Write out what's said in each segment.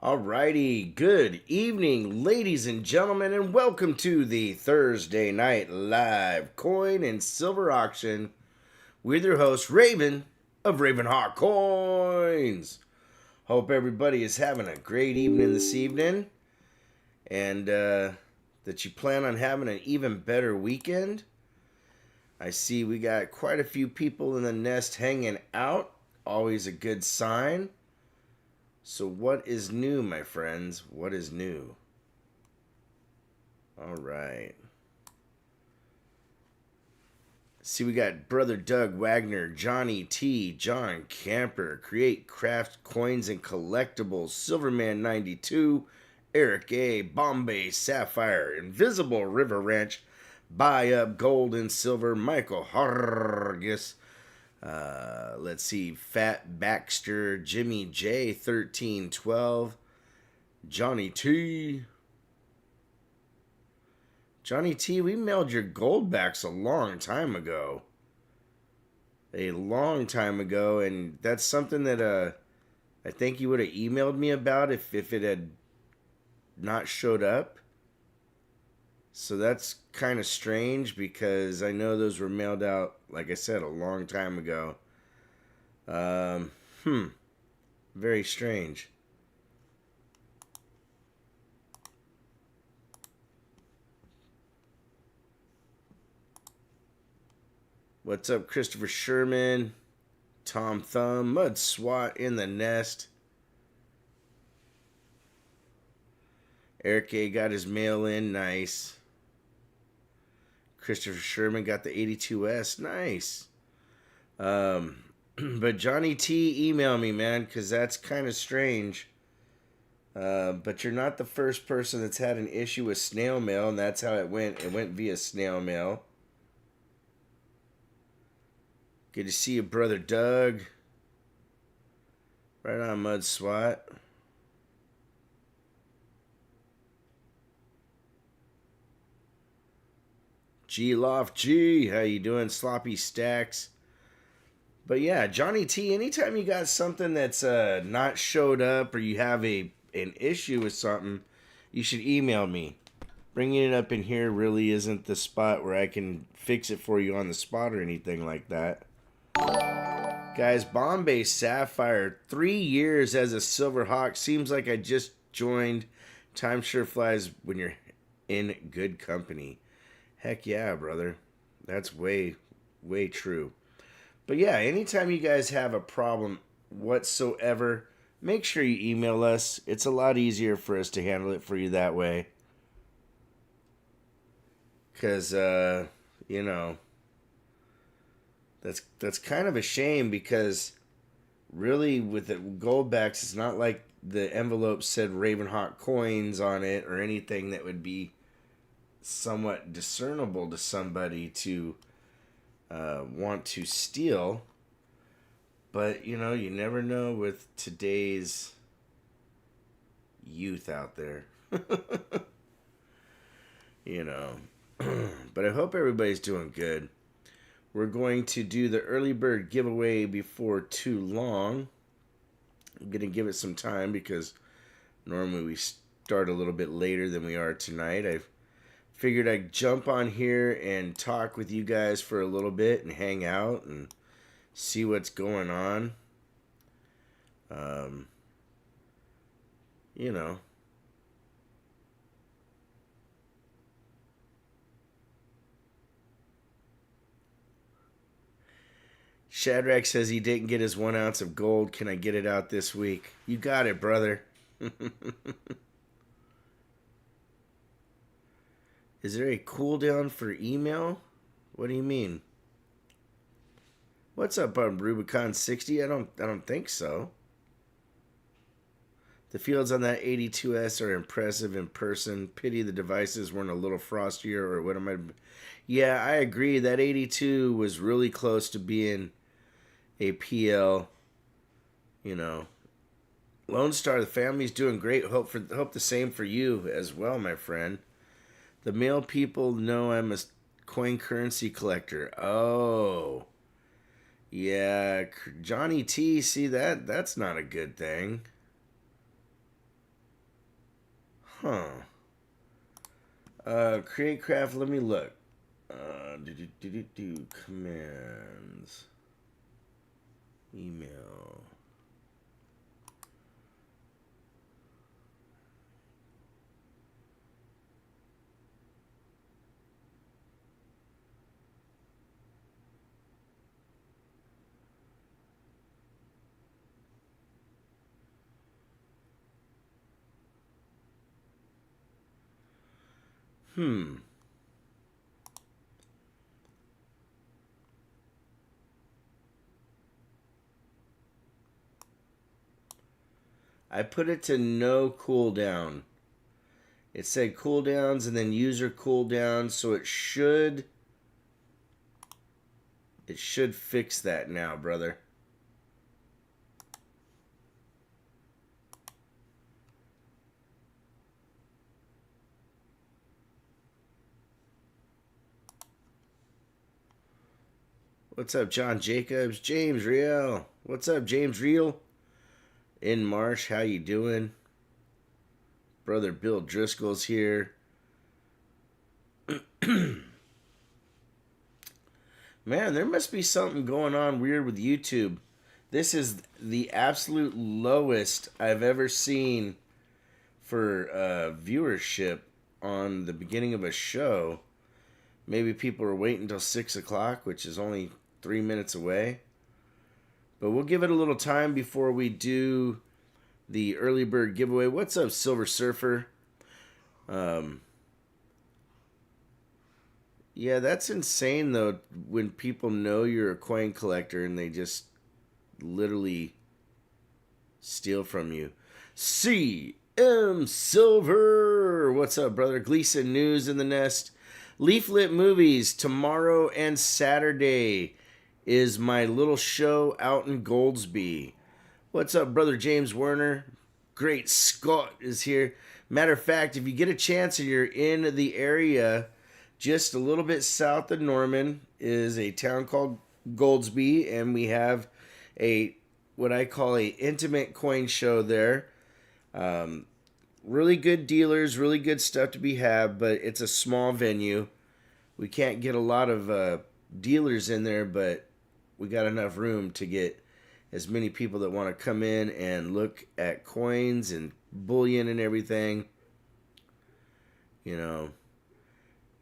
Alrighty, good evening, ladies and gentlemen, and welcome to the Thursday Night Live Coin and Silver Auction with your host, Raven of RavenHawk Coins. Hope everybody is having a great evening this evening, and that you plan on having an even better weekend. I see we got quite a few people in the nest hanging out, always a good sign. So what is new, my friends? What is new? All right. See, we got Brother Doug Wagner, Johnny T, John Camper, Create Craft Coins and Collectibles, Silverman 92, Eric A, Bombay Sapphire, Invisible River Ranch, Buy Up Gold and Silver, Michael Hargis, let's see, Fat Baxter, Jimmy J, 1312, Johnny T. Johnny T, we mailed your gold backs a long time ago. And that's something that I think you would have emailed me about if it had not showed up. So that's kind of strange because I know those were mailed out, like I said, a long time ago. Very strange. What's up, Christopher Sherman, Tom Thumb, Mud Swat in the nest. Eric A got his mail in, nice. Christopher Sherman got the 82S, nice. But Johnny T, email me, man, because that's kind of strange. But you're not the first person that's had an issue with snail mail, and that's how it went. It went via snail mail. Good to see you, Brother Doug. Right on, Mud Swat. G Loft G, how you doing, Sloppy Stacks? But yeah, Johnny T, anytime you got something that's not showed up or you have an issue with something, you should email me. Bringing it up in here really isn't the spot where I can fix it for you on the spot or anything like that. Guys, Bombay Sapphire, 3 years as a Silver Hawk. Seems like I just joined. Time sure flies when you're in good company. Heck yeah, brother. That's way, way true. But yeah, anytime you guys have a problem whatsoever, make sure you email us. It's a lot easier for us to handle it for you that way. Because, that's kind of a shame because really with the gold backs, it's not like the envelope said RavenHawk Coins on it or anything that would be somewhat discernible to somebody to want to steal. But you never know with today's youth out there. But I hope everybody's doing good. We're going to do the early bird giveaway before too long. I'm going to give it some time because normally we start a little bit later than we are tonight. I figured I'd jump on here and talk with you guys for a little bit and hang out and see what's going on. Shadrach says he didn't get his 1 ounce of gold. Can I get it out this week? You got it, brother. Is there a cooldown for email? What do you mean? What's up on Rubicon 60? I don't think so. The fields on that 82S are impressive in person. Pity the devices weren't a little frostier or what am I... Yeah, I agree. That 82 was really close to being a PL. Lone Star, the family's doing great. Hope the same for you as well, my friend. The male people know I'm a coin currency collector. Oh. Yeah, Johnny T, see that's not a good thing. Huh. Create craft. Let me look. Commands. Email. I put it to no cooldown. It said cooldowns and then user cooldowns, so it should fix that now, brother. What's up, John Jacobs? James Real. What's up, James Real? In Marsh, how you doing? Brother Bill Driscoll's here. Man, there must be something going on weird with YouTube. This is the absolute lowest I've ever seen for viewership on the beginning of a show. Maybe people are waiting until 6 o'clock, which is only 3 minutes away. But we'll give it a little time before we do the early bird giveaway. What's up, Silver Surfer? Yeah, that's insane, though, when people know you're a coin collector and they just literally steal from you. CM Silver! What's up, brother? Gleason News in the Nest. Leaflet Movies, tomorrow and Saturday is my little show out in Goldsby. What's up, brother James Werner? Great Scott is here. Matter of fact, if you get a chance and you're in the area, just a little bit south of Norman is a town called Goldsby, and we have what I call a intimate coin show there. Really good dealers, really good stuff to be had, but it's a small venue. We can't get a lot of dealers in there, but we got enough room to get as many people that want to come in and look at coins and bullion and everything. You know,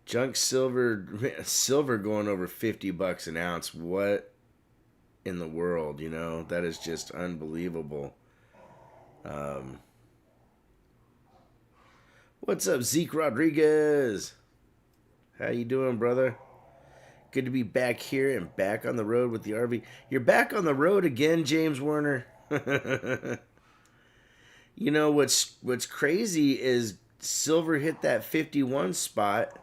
junk silver going over $50 an ounce. What in the world, you know? That is just unbelievable. What's up, Zeke Rodriguez? How you doing, brother? Good to be back here and back on the road with the RV. You're back on the road again, James Werner. You know, what's crazy is silver hit that 51 spot.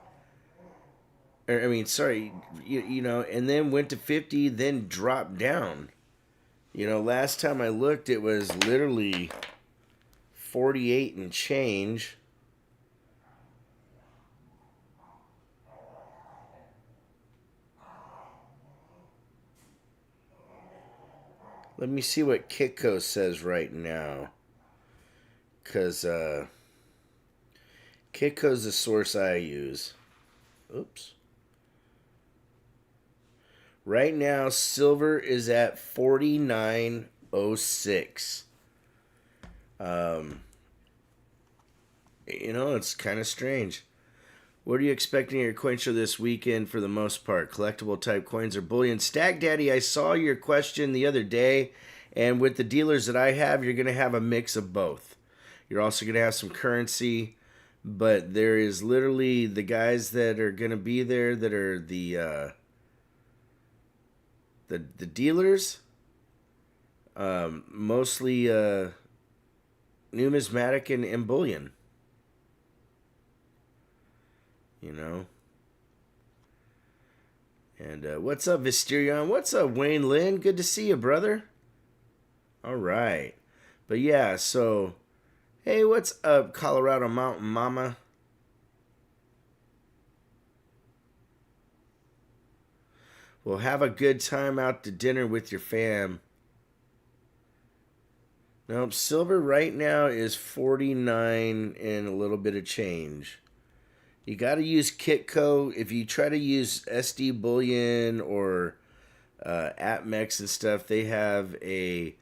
You know, and then went to 50, then dropped down. You know, last time I looked, it was literally 48 and change. Let me see what Kitco says right now. Because Kitco's the source I use. Oops. Right now, silver is at 49.06. You know, it's kind of strange. What are you expecting at your coin show this weekend for the most part? Collectible type coins or bullion? Stack Daddy, I saw your question the other day, and with the dealers that I have, you're going to have a mix of both. You're also going to have some currency, but there is literally the guys that are going to be there that are the dealers, mostly numismatic and bullion. You know. And what's up, Visterion? What's up, Wayne Lynn? Good to see you, brother. All right. But yeah, so, hey, what's up, Colorado Mountain Mama? Well, have a good time out to dinner with your fam. Nope, silver right now is 49 and a little bit of change. You got to use Kitco. If you try to use SD Bullion or AppMex and stuff, they have a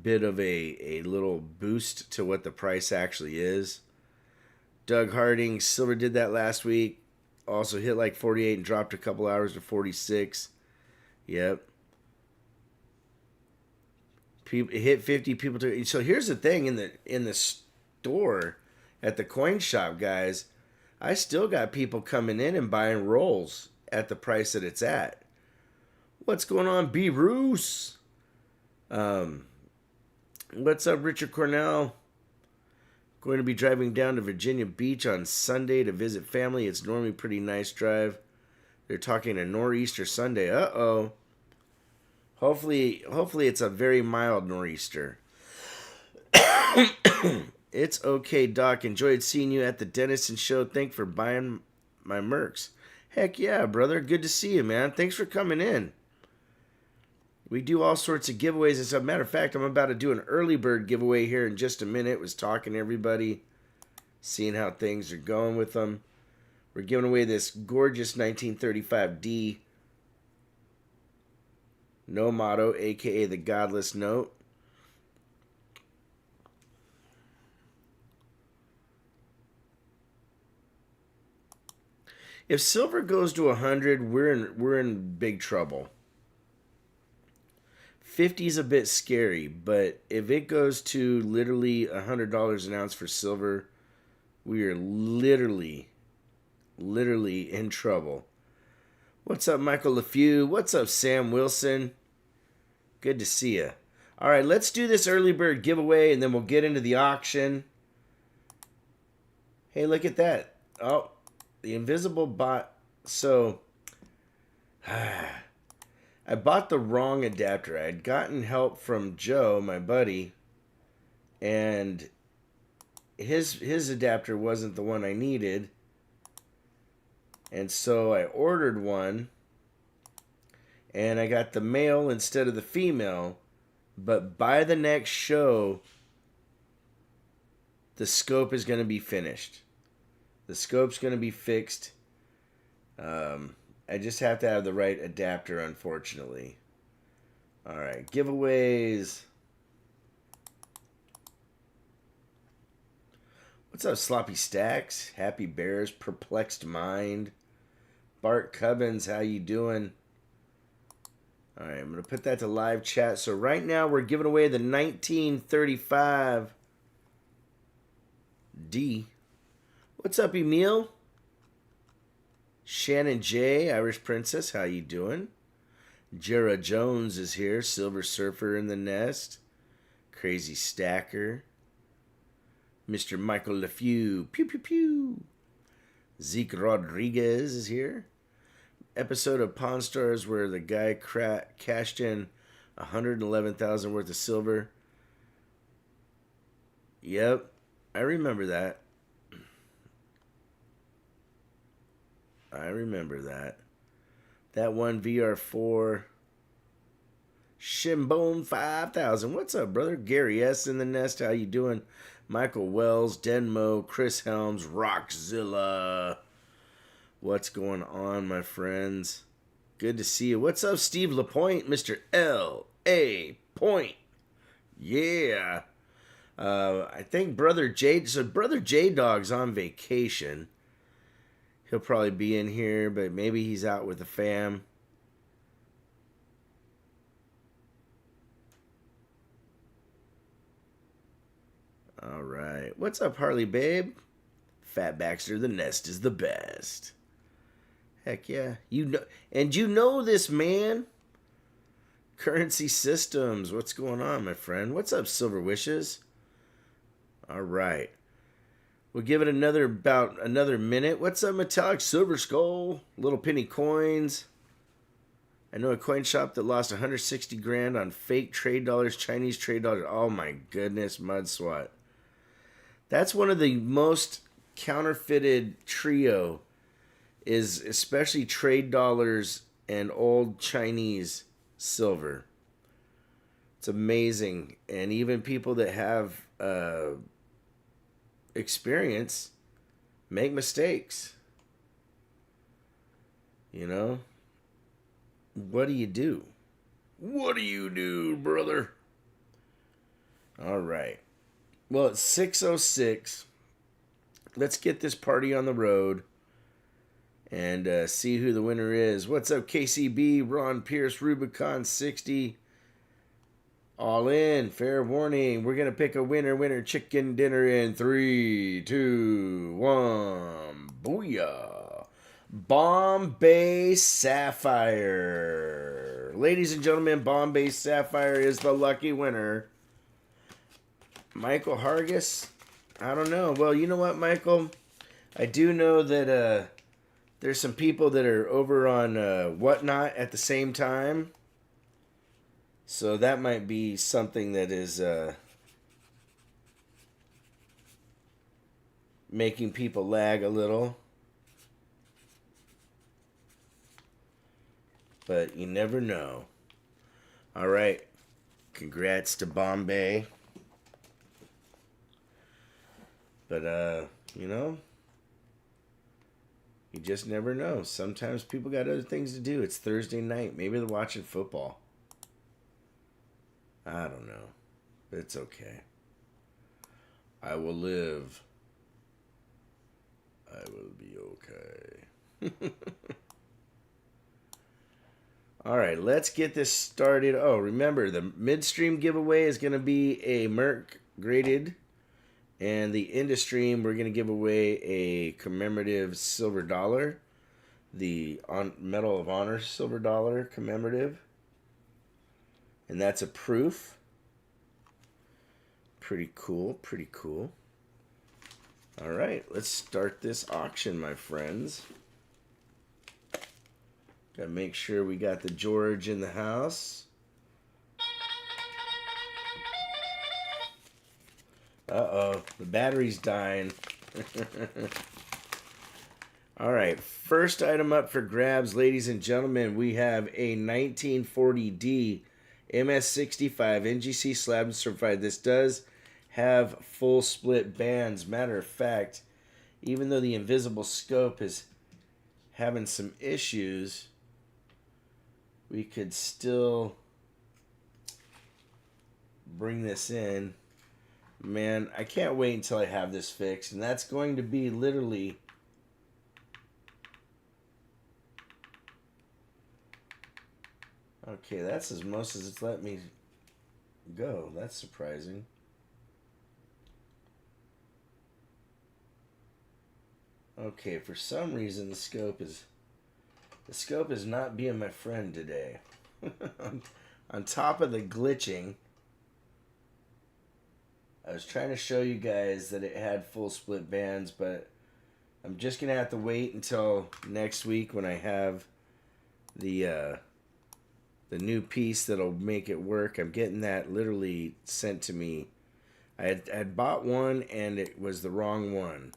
bit of a little boost to what the price actually is. Doug Harding, silver did that last week. Also hit like 48 and dropped a couple hours to 46. Yep. People hit 50 people to. So here's the thing in the store at the coin shop, guys. I still got people coming in and buying rolls at the price that it's at. What's going on, B. Roos? What's up, Richard Cornell? Going to be driving down to Virginia Beach on Sunday to visit family. It's normally a pretty nice drive. They're talking a nor'easter Sunday. Uh-oh. Hopefully it's a very mild nor'easter. It's okay, Doc. Enjoyed seeing you at the Dennison show. Thanks for buying my mercs. Heck yeah, brother. Good to see you, man. Thanks for coming in. We do all sorts of giveaways and stuff. Matter of fact, I'm about to do an early bird giveaway here in just a minute. Was talking to everybody, seeing how things are going with them. We're giving away this gorgeous 1935D No Motto, a.k.a. the Godless Note. If silver goes to 100, we're in big trouble. 50 is a bit scary, but if it goes to literally $100 an ounce for silver, we are literally in trouble. What's up, Michael LaFew? What's up, Sam Wilson? Good to see you. All right, let's do this early bird giveaway, and then we'll get into the auction. Hey, look at that. Oh, the invisible bot. So, I bought the wrong adapter. I had gotten help from Joe, my buddy, and his adapter wasn't the one I needed. And so I ordered one, and I got the male instead of the female. But by the next show, the scope is going to be finished. The scope's going to be fixed. I just have to have the right adapter, unfortunately. All right, giveaways. What's up, Sloppy Stacks? Happy Bears, Perplexed Mind. Bart Cubbins, how you doing? All right, I'm going to put that to live chat. So right now we're giving away the 1935 D. What's up, Emil? Shannon J, Irish Princess, how you doing? Jera Jones is here. Silver Surfer in the nest. Crazy Stacker. Mr. Michael LaFew. Pew, pew, pew. Zeke Rodriguez is here. Episode of Pawn Stars where the guy cashed in $111,000 worth of silver. Yep, I remember that. That one VR4. Shimbone 5000. What's up, brother? Gary S. in the nest. How you doing? Michael Wells, Denmo, Chris Helms, Rockzilla. What's going on, my friends? Good to see you. What's up, Steve LaPointe? Mr. L.A. Point. Yeah. I think Brother J... So Brother J-Dog's on vacation. He'll probably be in here, but maybe he's out with the fam. All right. What's up, Harley Babe? Fat Baxter, the nest is the best. Heck yeah. You know this man? Currency Systems. What's going on, my friend? What's up, Silver Wishes? All right. We'll give it about another minute. What's up, Metallic Silver Skull? Little penny coins. I know a coin shop that lost 160 grand on fake trade dollars, Chinese trade dollars. Oh my goodness, Mud Swat. That's one of the most counterfeited trio, is especially trade dollars and old Chinese silver. It's amazing. And even people that have experience make mistakes. You know? What do you do? What do you do, brother? All right. Well, it's 6:06. Let's get this party on the road and see who the winner is. What's up, KCB, Ron Pierce, Rubicon 60. All in. Fair warning. We're going to pick a winner chicken dinner in 3, 2, 1. Booyah. Bombay Sapphire. Ladies and gentlemen, Bombay Sapphire is the lucky winner. Michael Hargis? I don't know. Well, you know what, Michael? I do know that there's some people that are over on Whatnot at the same time. So that might be something that is making people lag a little. But you never know. All right. Congrats to Bombay. But, you know, you just never know. Sometimes people got other things to do. It's Thursday night. Maybe they're watching football. I don't know. But it's okay. I will live. I will be okay. All right, let's get this started. Oh, remember, the midstream giveaway is going to be a Merc graded. And the in-stream, we're going to give away a commemorative silver dollar. The Medal of Honor silver dollar commemorative. And that's a proof. Pretty cool, pretty cool. All right, let's start this auction, my friends. Got to make sure we got the George in the house. Uh-oh, the battery's dying. All right, first item up for grabs, ladies and gentlemen. We have a 1940D MS65 NGC slab certified. This does have full split bands. Matter of fact, even though the invisible scope is having some issues, we could still bring this in. Man, I can't wait until I have this fixed. And that's going to be literally... Okay, that's as most as it's let me go. That's surprising. Okay, for some reason the scope is not being my friend today. On top of the glitching, I was trying to show you guys that it had full split bands, but I'm just going to have to wait until next week when I have the new piece that'll make it work. I'm getting that literally sent to me. I had bought one and it was the wrong one.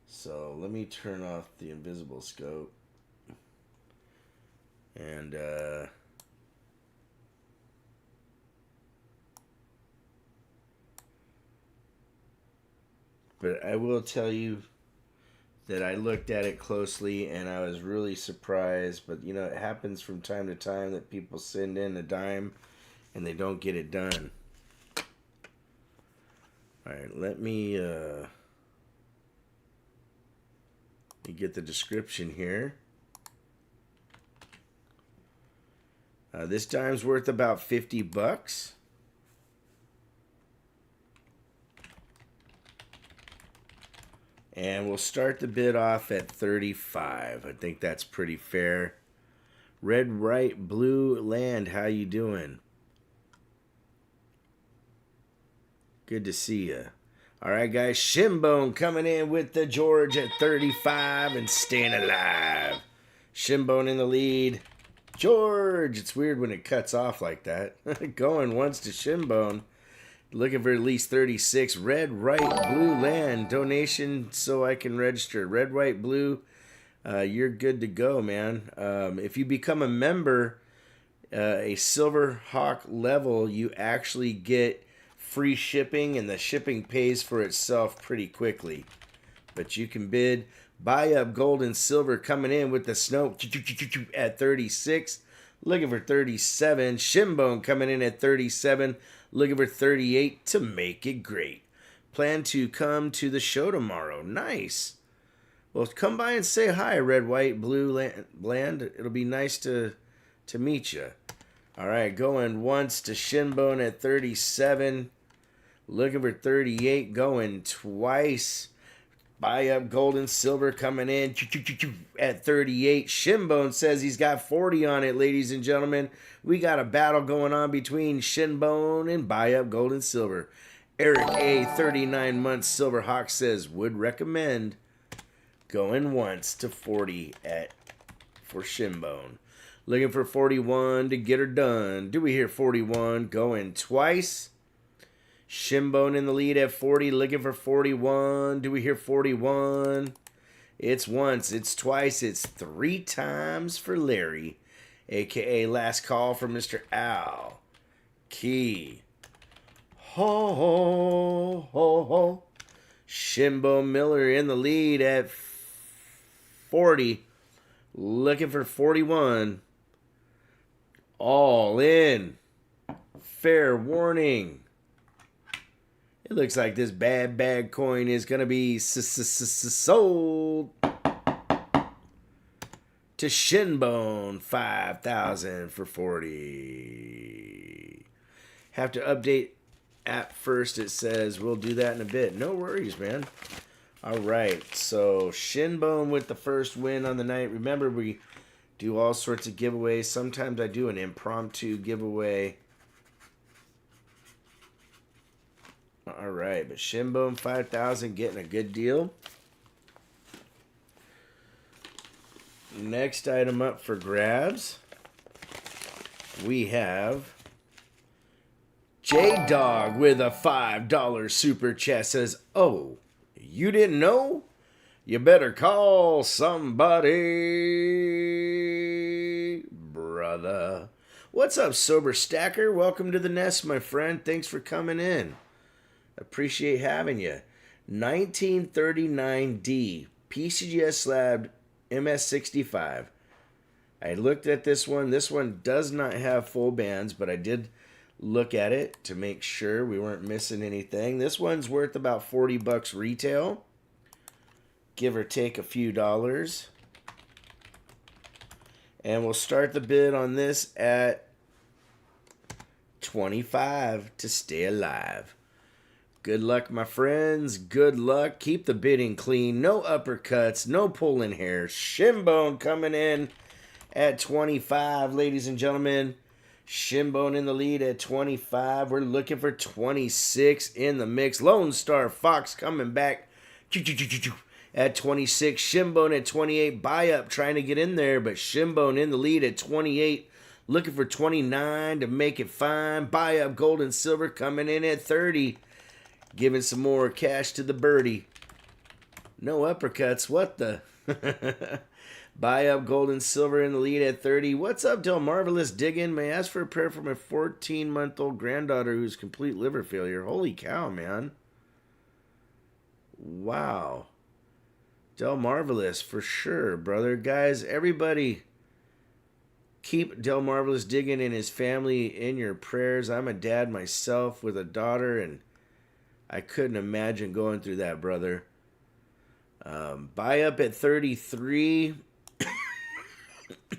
So let me turn off the invisible scope. And but I will tell you that I looked at it closely and I was really surprised. But, you know, it happens from time to time that people send in a dime and they don't get it done. All right, let me get the description here. This dime's worth about $50. And we'll start the bid off at $35. I think that's pretty fair. Red, Right, Blue, Land, how you doing? Good to see you. All right, guys. Shinbone coming in with the George at 35 and staying alive. Shinbone in the lead. George. It's weird when it cuts off like that. Going once to Shinbone. Looking for at least 36. Red, Right, Blue, Land. Donation so I can register. Red, White, Blue. You're good to go, man. If you become a member, a RavenHawk level, you actually get free shipping, and the shipping pays for itself pretty quickly. But you can bid. Buy up gold and silver coming in with the snow at 36. Looking for 37. Shinbone coming in at 37. Looking for 38 to make it great. Plan to come to the show tomorrow. Nice. Well, come by and say hi, Red, White, Blue, Land. It'll be nice to meet you. All right, going once to Shinbone at 37. Looking for 38. Going twice. Buy up gold and silver coming in at 38. Shinbone says he's got 40 on it, ladies and gentlemen. We got a battle going on between Shinbone and buy up gold and silver. Eric A, 39 months, RavenHawk says, would recommend going once to 40 for Shinbone. Looking for 41 to get her done. Do we hear 41? Going twice. Shinbone in the lead at 40, looking for 41. Do we hear 41? It's once, it's twice, it's 3 times for Larry, a.k.a. last call from Mr. Al. Key. Ho, ho, ho, ho. Shinbone Miller in the lead at 40, looking for 41. All in. Fair warning. It looks like this bad bag coin is going to be sold to Shinbone. 5,000 for 40. Have to update app first, it says. We'll do that in a bit. No worries, man. All right, so Shinbone with the first win on the night. Remember, we do all sorts of giveaways. Sometimes I do an impromptu giveaway. All right, but Shinbone 5,000 getting a good deal. Next item up for grabs, we have J-Dog with a $5 super chat. Says, oh, you didn't know? You better call somebody, brother. What's up, Sober Stacker? Welcome to the nest, my friend. Thanks for coming in. Appreciate having you. 1939D PCGS slab MS65. I looked at this one. This one does not have full bands, but I did look at it to make sure we weren't missing anything. This one's worth about 40 bucks retail, give or take a few dollars. And we'll start the bid on this at 25 to stay alive. Good luck, my friends. Good luck. Keep the bidding clean. No uppercuts. No pulling hair. Shinbone coming in at 25, ladies and gentlemen. Shinbone in the lead at 25. We're looking for 26 in the mix. Lone Star Fox coming back at 26. Shinbone at 28. Buy up trying to get in there, but Shinbone in the lead at 28. Looking for 29 to make it fine. Buy up gold and silver coming in at 30. Giving some more cash to the birdie. No uppercuts. What the? Buy up gold and silver in the lead at 30. What's up, Del Marvelous Diggin? May I ask for a prayer for my 14-month-old granddaughter who's complete liver failure. Holy cow, man. Wow. Del Marvelous, for sure, brother. Guys, everybody, keep Del Marvelous Diggin and his family in your prayers. I'm a dad myself with a daughter, and I couldn't imagine going through that, brother. Buy up at 33.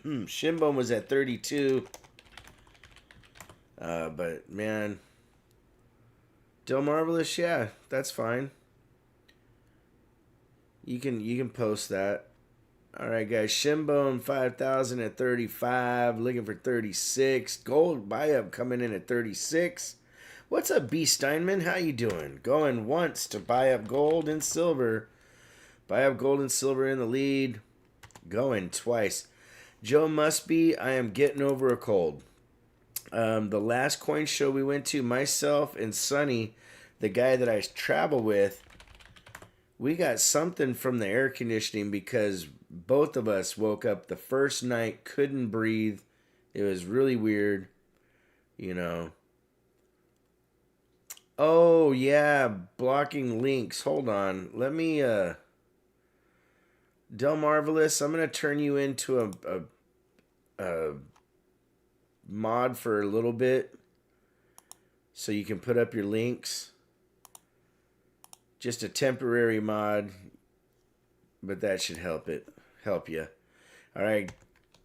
Shinbone was at 32. But, man, Del Marvelous, yeah, that's fine. You can post that. All right, guys. Shinbone 5,000 at 35. Looking for 36. Gold buy up coming in at 36. What's up, B. Steinman? How you doing? Going once to buy up gold and silver. Buy up gold and silver in the lead. Going twice. Joe Mustby, I am getting over a cold. The last coin show we went to, myself and Sonny, the guy that I travel with, we got something from the air conditioning because both of us woke up the first night, couldn't breathe, It was really weird, you know. Oh, yeah, blocking links. Hold on. Let me, Del Marvelous, I'm going to turn you into a mod for a little bit so you can put up your links. Just a temporary mod, but that should help you. All right,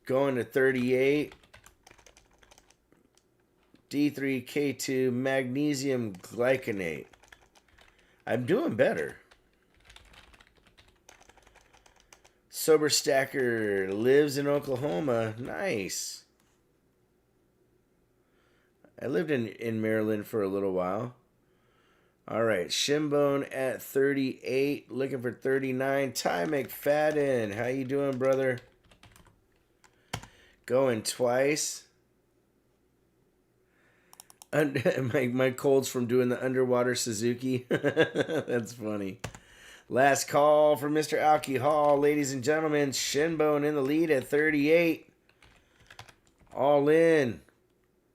going to 38. D3K2 magnesium glycinate. I'm doing better. Sober Stacker lives in Oklahoma. Nice. I lived in Maryland for a little while. All right, Shinbone at 38, looking for 39. Ty McFadden, how you doing, brother? Going twice. My cold's from doing the underwater Suzuki. That's funny. Last call for Mr. Alcohol, ladies and gentlemen. Shinbone in the lead at 38. All in.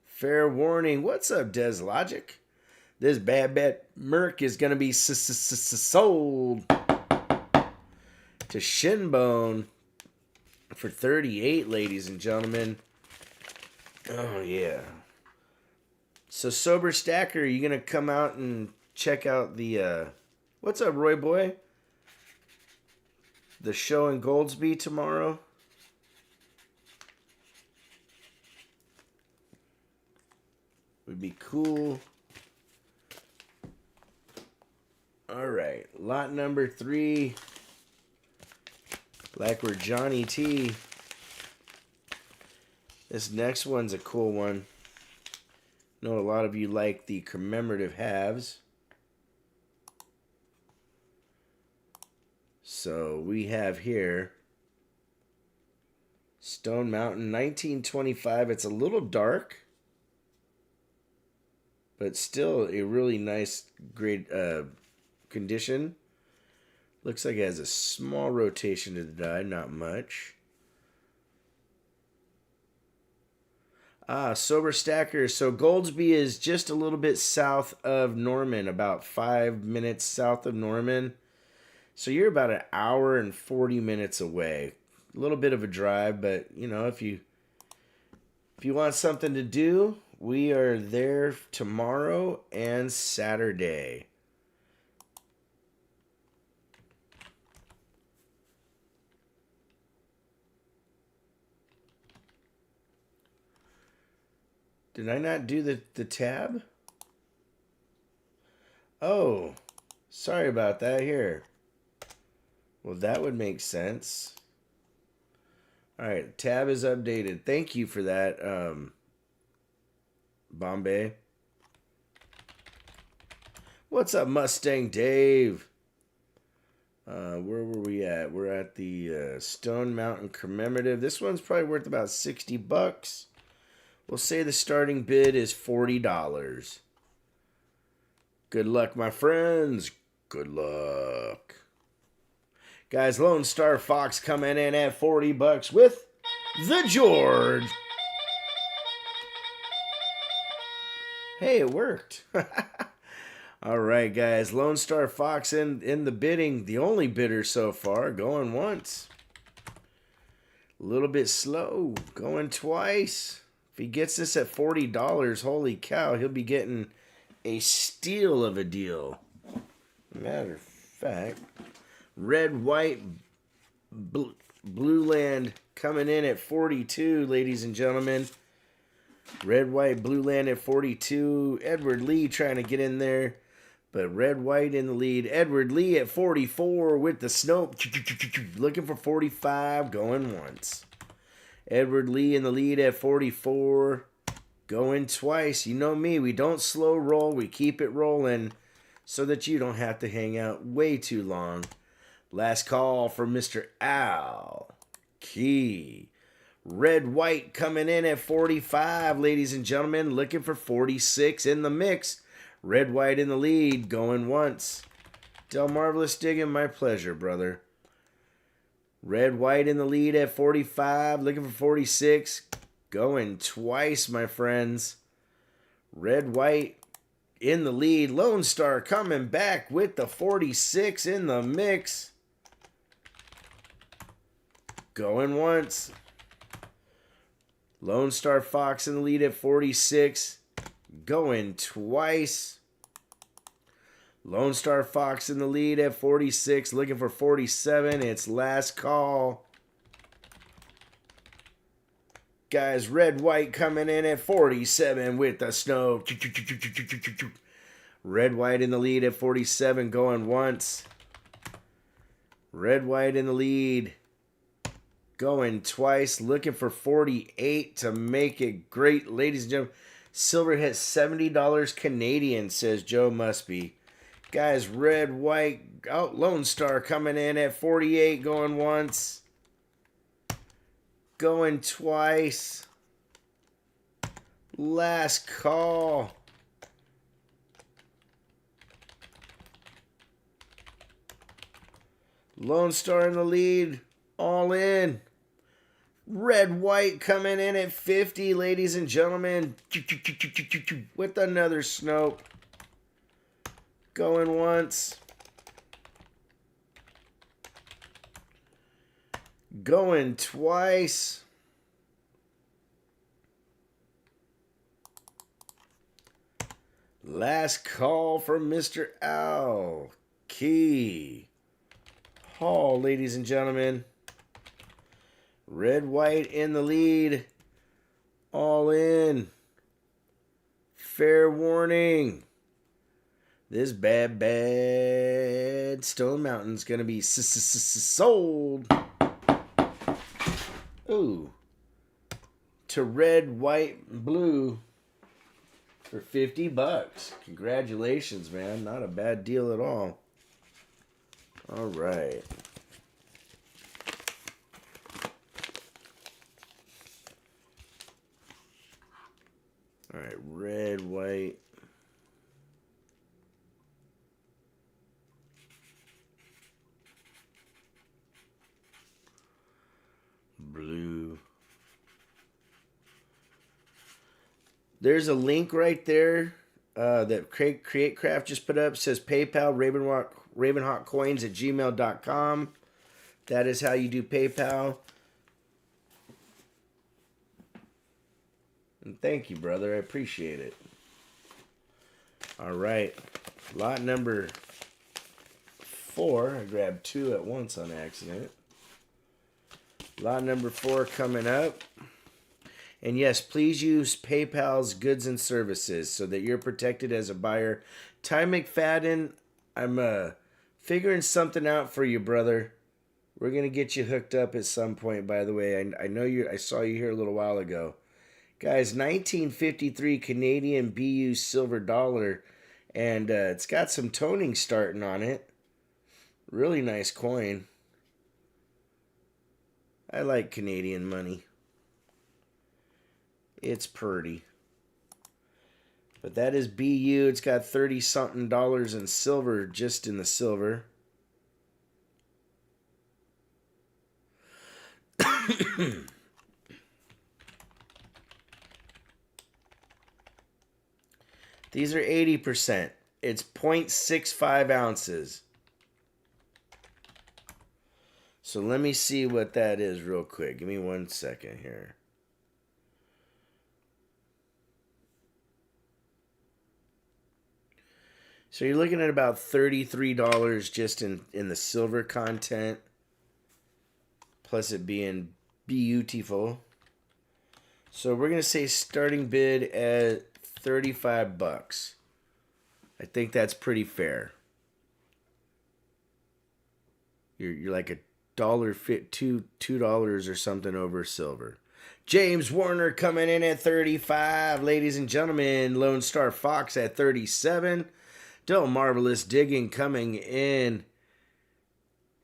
Fair warning. What's up, Des Logic? This bad bet Merc is going to be sold to Shinbone for 38, ladies and gentlemen. Oh, yeah. So, Sober Stacker, you going to come out and check out the, what's up, Roy Boy? The show in Goldsby tomorrow. Would be cool. All right, lot number 3. Like we're Johnny T. This next one's a cool one. I know a lot of you like the commemorative halves. So we have here Stone Mountain 1925. It's a little dark, but still a really nice, great condition. Looks like it has a small rotation to the die, not much. Sober Stacker. So Goldsby is just a little bit south of Norman, about 5 minutes south of Norman. So you're about an hour and 40 minutes away. A little bit of a drive, but you know, if you want something to do, we are there tomorrow and Saturday. Did I not do the tab? Oh, sorry about that here. Well, that would make sense. All right, tab is updated. Thank you for that, Bombay. What's up, Mustang Dave? Where were we at? We're at the Stone Mountain commemorative. This one's probably worth about $60. We'll say the starting bid is $40. Good luck, my friends. Good luck. Guys, Lone Star Fox coming in at $40 with the George. Hey, it worked. All right, guys. Lone Star Fox in the bidding. The only bidder so far. Going once. A little bit slow. Going twice. If he gets this at $40, holy cow, he'll be getting a steal of a deal. Matter of fact, Red, White, Blue Land coming in at 42, ladies and gentlemen. Red, White, Blue Land at 42. Edward Lee trying to get in there, but Red, White in the lead. Edward Lee at 44 with the Snope. Looking for 45, going once. Edward Lee in the lead at 44. Going twice. You know me, we don't slow roll. We keep it rolling so that you don't have to hang out way too long. Last call for Mr. Al Key. Red White coming in at 45, ladies and gentlemen. Looking for 46 in the mix. Red White in the lead. Going once. Del Marvelous digging, my pleasure, brother. Red White in the lead at 45. Looking for 46. Going twice, my friends. Red, white in the lead. Lone Star coming back with the 46 in the mix. Going once. Lone Star Fox in the lead at 46. Going twice. Lone Star Fox in the lead at 46. Looking for 47. It's last call. Guys, red, white coming in at 47 with the snow. Red, white in the lead at 47. Going once. Red, white in the lead. Going twice. Looking for 48 to make it great. Ladies and gentlemen, silver hit $70 Canadian, says Joe Musby. Guys, red, white, out Lone Star coming in at 48. Going once. Going twice. Last call. Lone Star in the lead. All in. Red, white coming in at 50, ladies and gentlemen. With another Snope. Going once. Going twice. Last call from Mr. Al Key Hall, ladies and gentlemen. Red, white in the lead. All in. Fair warning. This bad Stone Mountain's going to be sold. Ooh. To red, white, and blue for $50. Congratulations, man. Not a bad deal at all. All right. All right, red, white. Blue. There's a link right there that Create Craft just put up. It says PayPal, RavenHawk coins at gmail.com. That is how you do PayPal. And thank you, brother. I appreciate it. All right. Lot number 4. I grabbed 2 at once on accident. Lot number 4 coming up. And yes, please use PayPal's goods and services so that you're protected as a buyer. Ty McFadden, I'm figuring something out for you, brother. We're going to get you hooked up at some point, by the way. I know I saw you here a little while ago. Guys, 1953 Canadian BU silver dollar. And it's got some toning starting on it. Really nice coin. I like Canadian money. It's pretty. But that is BU. It's got 30-something dollars in silver, just in the silver. These are 80%. It's 0.65 ounces. So let me see what that is real quick. Give me 1 second here. So you're looking at about $33 just in the silver content. Plus it being beautiful. So we're going to say starting bid at $35. I think that's pretty fair. You're like a $2 or something over silver. James Warner coming in at 35. Ladies and gentlemen, Lone Star Fox at 37. Del Marvelous Digging coming in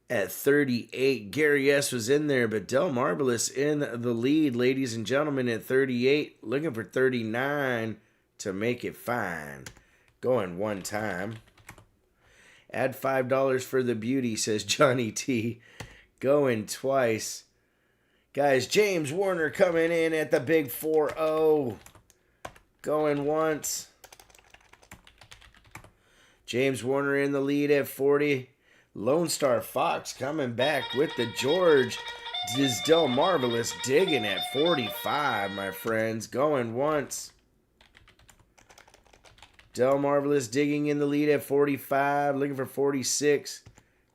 at 38. Gary S. was in there, but Del Marvelous in the lead, ladies and gentlemen, at 38. Looking for 39 to make it fine. Going one time. Add $5 for the beauty, says Johnny T. Going twice. Guys, James Warner coming in at the big 4-0. Going once. James Warner in the lead at 40. Lone Star Fox coming back with the George. Del Marvelous digging at 45, my friends. Going once. Del Marvelous digging in the lead at 45. Looking for 46.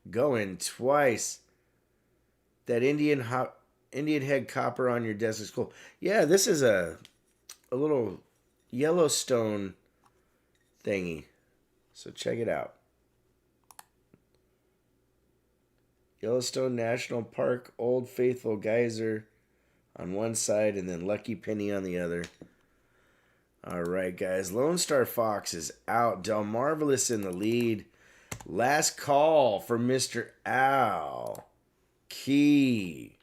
Going twice. That Indian head copper on your desk is cool. Yeah, this is a little Yellowstone thingy. So check it out. Yellowstone National Park, Old Faithful Geyser on one side and then Lucky Penny on the other. All right, guys. Lone Star Fox is out. Del Marvelous in the lead. Last call for Mr. Al. Key.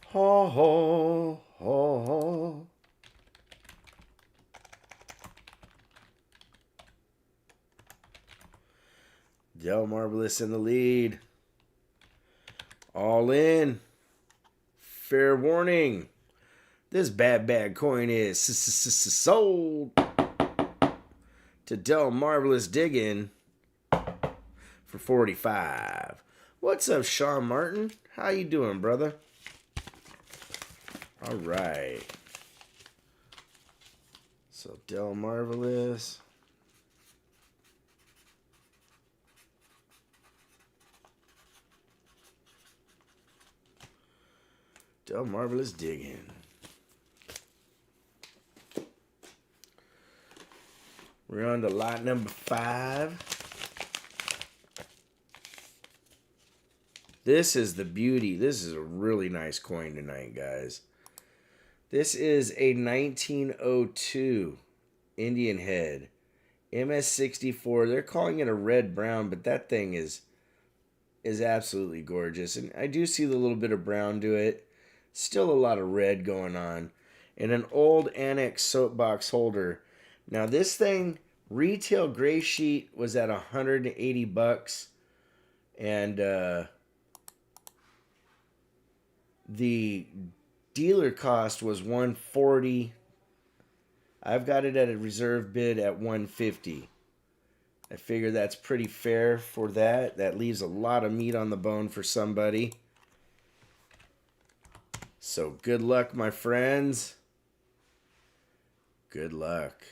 Ho, ho, ho, ho. Del Marvelous in the lead. All in. Fair warning. This bad coin is sold to Del Marvelous digging for 45. What's up, Sean Martin? How you doing, brother? All right. So Del Marvelous. Del Marvelous digging. We're on to lot number 5. This is the beauty. This is a really nice coin tonight, guys. This is a 1902 Indian head. MS64. They're calling it a red-brown, but that thing is absolutely gorgeous. And I do see the little bit of brown to it. Still a lot of red going on. And an old Annex soapbox holder. Now this thing, retail gray sheet was at $180. And the dealer cost was $140. I've got it at a reserve bid at $150. I figure that's pretty fair for that. That leaves a lot of meat on the bone for somebody. So good luck, my friends. Good luck.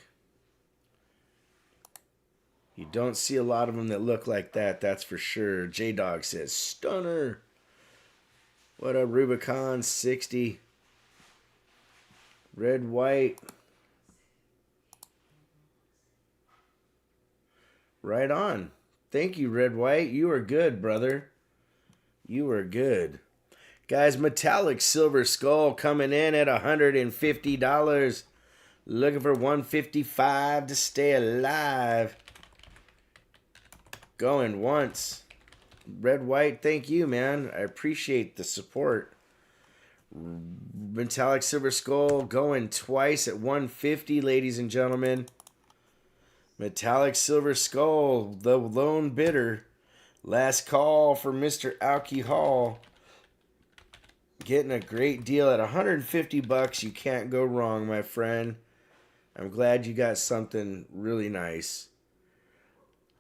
You don't see a lot of them that look like that, that's for sure. J-Dog says, stunner. What up, Rubicon 60? Red, white. Right on. Thank you, Red, white. You are good, brother. You are good. Guys, metallic silver skull coming in at $150. Looking for $155 to stay alive. Going once. Red, white, thank you, man. I appreciate the support. Metallic silver skull going twice at $150, ladies and gentlemen. Metallic silver skull, the lone bidder. Last call for Mr. Alcohol. Getting a great deal at $150. You can't go wrong, my friend. I'm glad you got something really nice.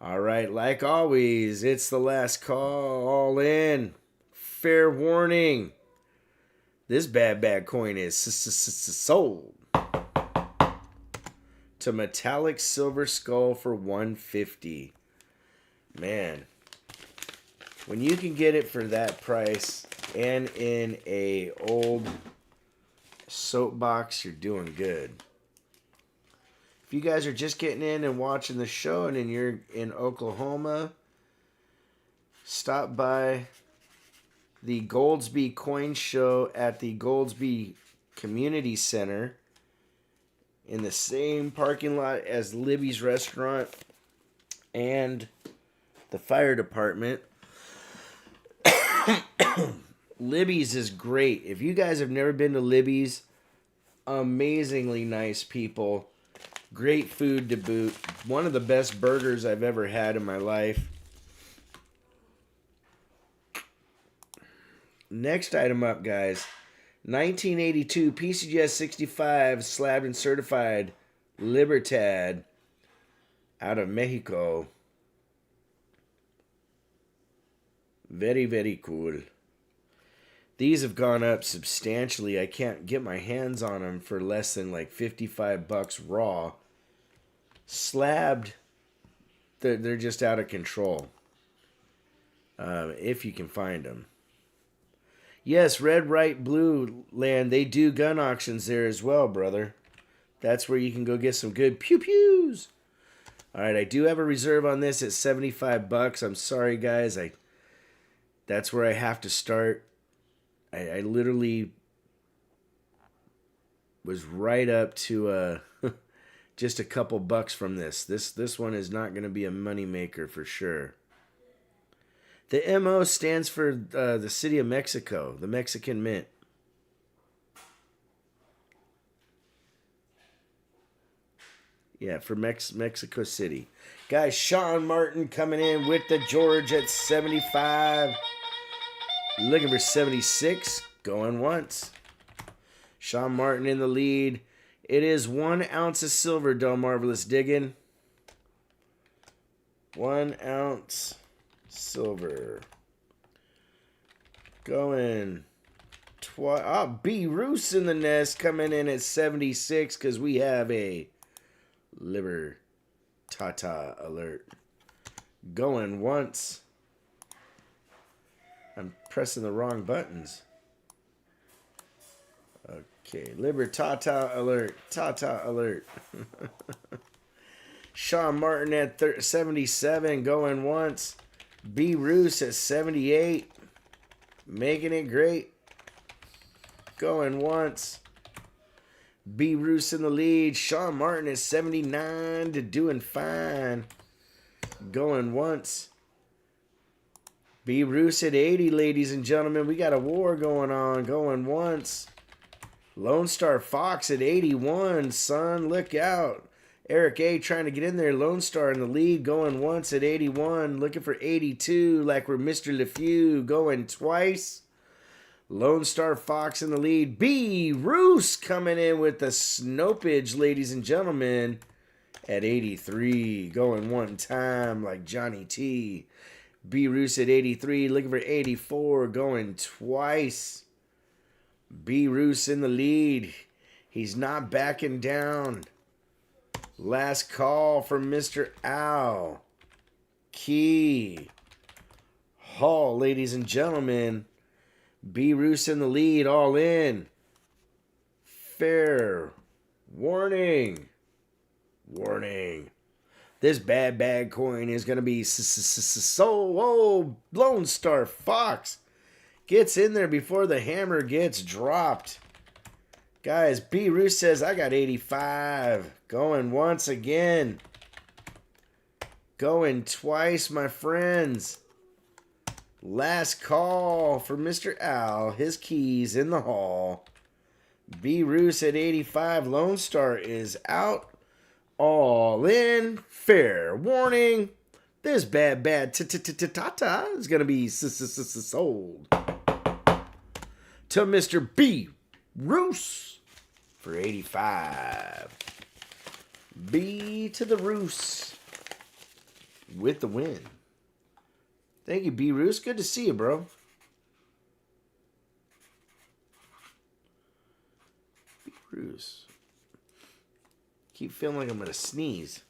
All right, like always, it's the last call. All in. Fair warning. This bad coin is sold to metallic silver skull for $150. Man, when you can get it for that price and in a old soapbox, you're doing good. If you guys are just getting in and watching the show and you're in Oklahoma, stop by the Goldsby Coin Show at the Goldsby Community Center in the same parking lot as Libby's Restaurant and the fire department. Libby's is great. If you guys have never been to Libby's, amazingly nice people. Great food to boot. One of the best burgers I've ever had in my life. Next item up, guys. 1982 PCGS 65 slabbed and certified Libertad out of Mexico. Very, very cool. These have gone up substantially. I can't get my hands on them for less than like $55 raw. Slabbed, they're just out of control. If you can find them. Yes, red, white, blue land. They do gun auctions there as well, brother. That's where you can go get some good pew-pews. All right, I do have a reserve on this at $75. I'm sorry, guys. That's where I have to start. I literally was right up to just a couple bucks from this. This one is not going to be a moneymaker for sure. The MO stands for the City of Mexico, the Mexican Mint. Yeah, for Mexico City. Guys, Sean Martin coming in with the George at 75. Looking for 76. Going once. Sean Martin in the lead. It is 1 ounce of silver, Del Marvelous digging. 1 ounce silver. Going twice. Oh, B. Roos in the nest coming in at 76 because we have a Tata alert. Going once. I'm pressing the wrong buttons. Okay, Tata alert. Tata alert. Sean Martin at 77, going once. B. Roos at 78, making it great. Going once. B. Roos in the lead. Sean Martin at 79 to doing fine. Going once. B. Roos at 80, ladies and gentlemen. We got a war going on. Going once. Lone Star Fox at 81. Son, look out. Eric A. trying to get in there. Lone Star in the lead. Going once at 81. Looking for 82 like we're Mr. LeFew. Going twice. Lone Star Fox in the lead. B. Roos coming in with the Snopage, ladies and gentlemen, at 83. Going one time like Johnny T. B. Roos at 83. Looking for 84. Going twice. B. Roos in the lead. He's not backing down. Last call from Mr. Al. Key. Hall, ladies and gentlemen. B. Roos in the lead, all in. Fair. Warning. Warning. This bad coin is going to be so Lone Star Fox gets in there before the hammer gets dropped. Guys, B. Roos says, I got 85. Going once again. Going twice, my friends. Last call for Mr. Al. His keys in the hall. B. Roos at 85. Lone Star is out. All in. Fair warning. This bad tata is going to be sold to Mr. B. Roos for 85. B to the Roos with the win. Thank you, B. Roos. Good to see you, bro. B. Roos. Keep feeling like I'm going to sneeze.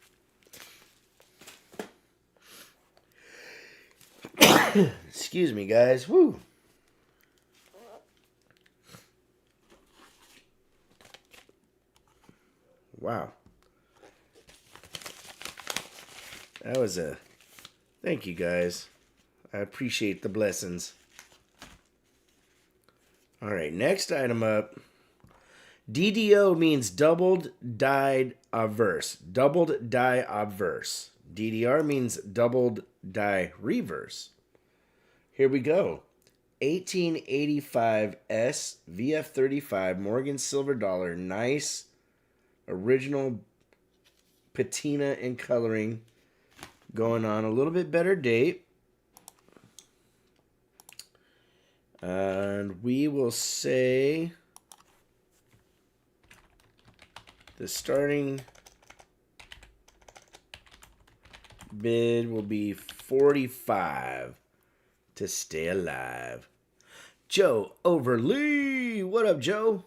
Excuse me, guys. Woo. Wow. That was a... Thank you, guys. I appreciate the blessings. All right, next item up. DDO means doubled die obverse. Doubled die obverse. DDR means doubled die reverse. Here we go. 1885 S VF35 Morgan Silver Dollar. Nice original patina and coloring going on. A little bit better date. And we will say The starting bid will be 45 to stay alive. Joe Overly. What up, Joe?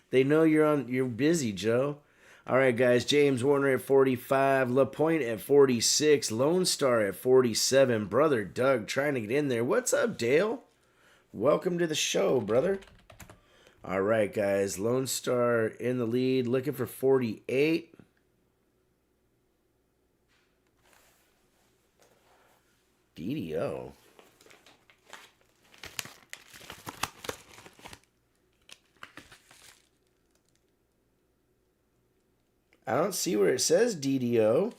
They know you're busy, Joe. All right, guys. James Warner at 45. LaPointe at 46. Lone Star at 47. Brother Doug trying to get in there. What's up, Dale? Welcome to the show, brother. All right, guys. Lone Star in the lead, looking for 48. DDO. I don't see where it says DDO.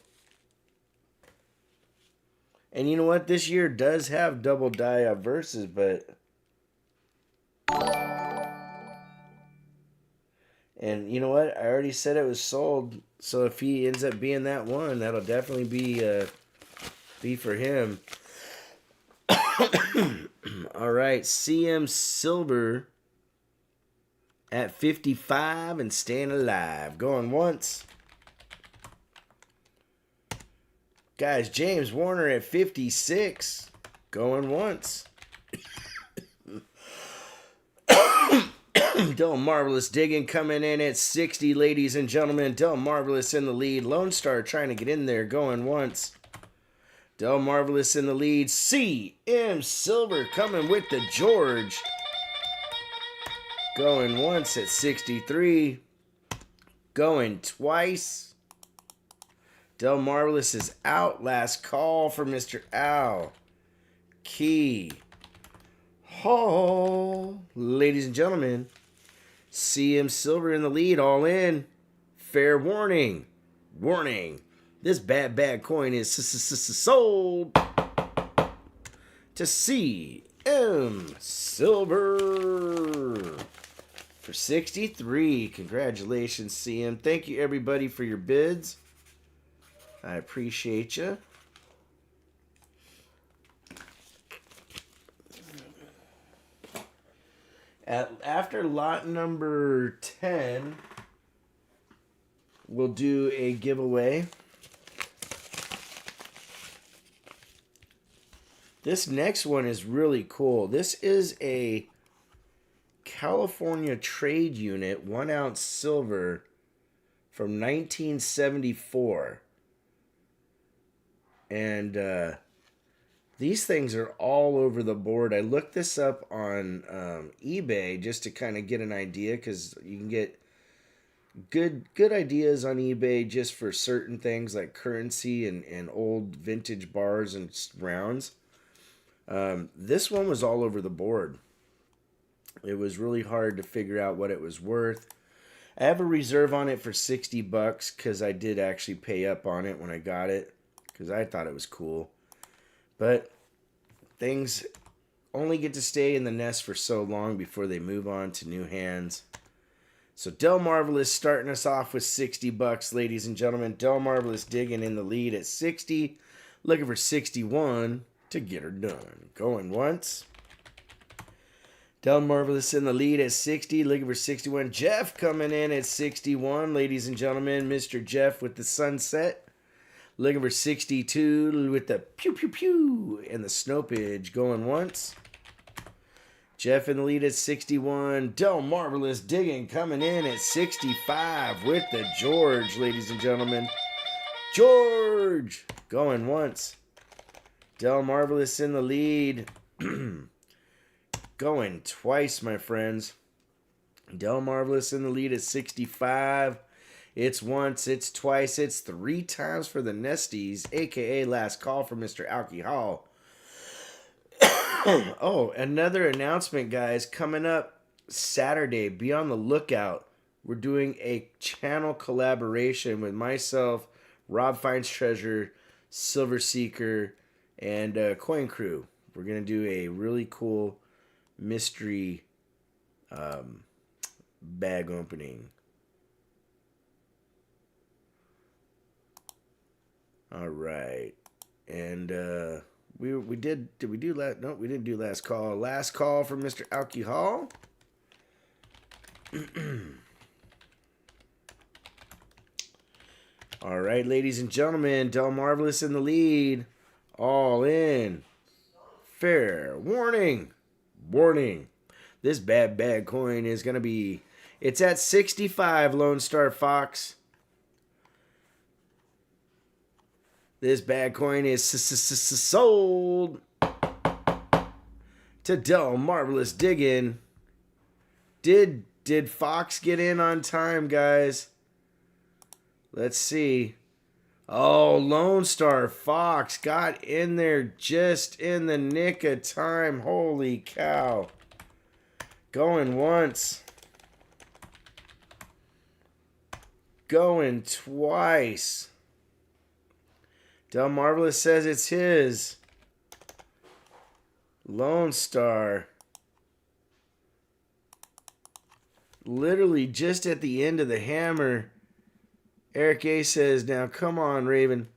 And you know what? This year does have double die verses, but... And you know what? I already said it was sold. So if he ends up being that one, that'll definitely be for him. All right. CM Silver at 55 and staying alive. Going once. Guys, James Warner at 56. Going once. Del Marvelous digging coming in at 60, ladies and gentlemen. Del Marvelous in the lead. Lone Star trying to get in there. Going once. Del Marvelous in the lead. CM Silver coming with the George. Going once at 63. Going twice. Del Marvelous is out. Last call for Mr. Al. Key. Hall. Ladies and gentlemen. CM Silver in the lead. All in. Fair warning. Warning. This bad coin is sold to CM Silver for 63. Congratulations, CM. Thank you, everybody, for your bids. I appreciate you. After lot number 10, we'll do a giveaway. This next one is really cool. This is a California trade unit, 1 ounce silver from 1974. And these things are all over the board. I looked this up on eBay just to kind of get an idea, because you can get good ideas on eBay just for certain things like currency and old vintage bars and rounds. This one was all over the board. It was really hard to figure out what it was worth. I have a reserve on it for $60 because I did actually pay up on it when I got it because I thought it was cool. But things only get to stay in the nest for so long before they move on to new hands. So Del Marvelous starting us off with $60, ladies and gentlemen. Del Marvelous digging in the lead at 60, looking for 61 to get her done. Going once. Del Marvelous in the lead at 60, looking for 61. Jeff coming in at 61, ladies and gentlemen. Mr. Jeff with the sunset. Looking for 62 with the pew pew pew and the snopage. Going once. Jeff in the lead at 61. Del Marvelous digging coming in at 65 with the George, ladies and gentlemen. George going once. Del Marvelous in the lead. Going twice, my friends. Del Marvelous in the lead at 65. It's once, it's twice, it's 3 times for the Nesties, a.k.a. last call for Mr. Alki Hall. Oh, another announcement, guys. Coming up Saturday, be on the lookout. We're doing a channel collaboration with myself, Rob Finds Treasure, Silver Seeker, and Coin Crew. We're going to do a really cool mystery bag opening. All right. And we did we do last? No, we didn't do last call. Last call from Mr. Alcohol. All right, ladies and gentlemen, Del Marvelous in the lead. All in. Fair warning. Warning. This bad coin is going to be... It's at 65, Lone Star Fox. This bad coin is sold to Del Marvelous Diggin. Did Fox get in on time, guys? Let's see. Oh, Lone Star Fox got in there just in the nick of time. Holy cow. Going once. Going twice. Del Marvelous says it's his. Lone Star. Literally just at the end of the hammer. Eric A says, now come on, Raven.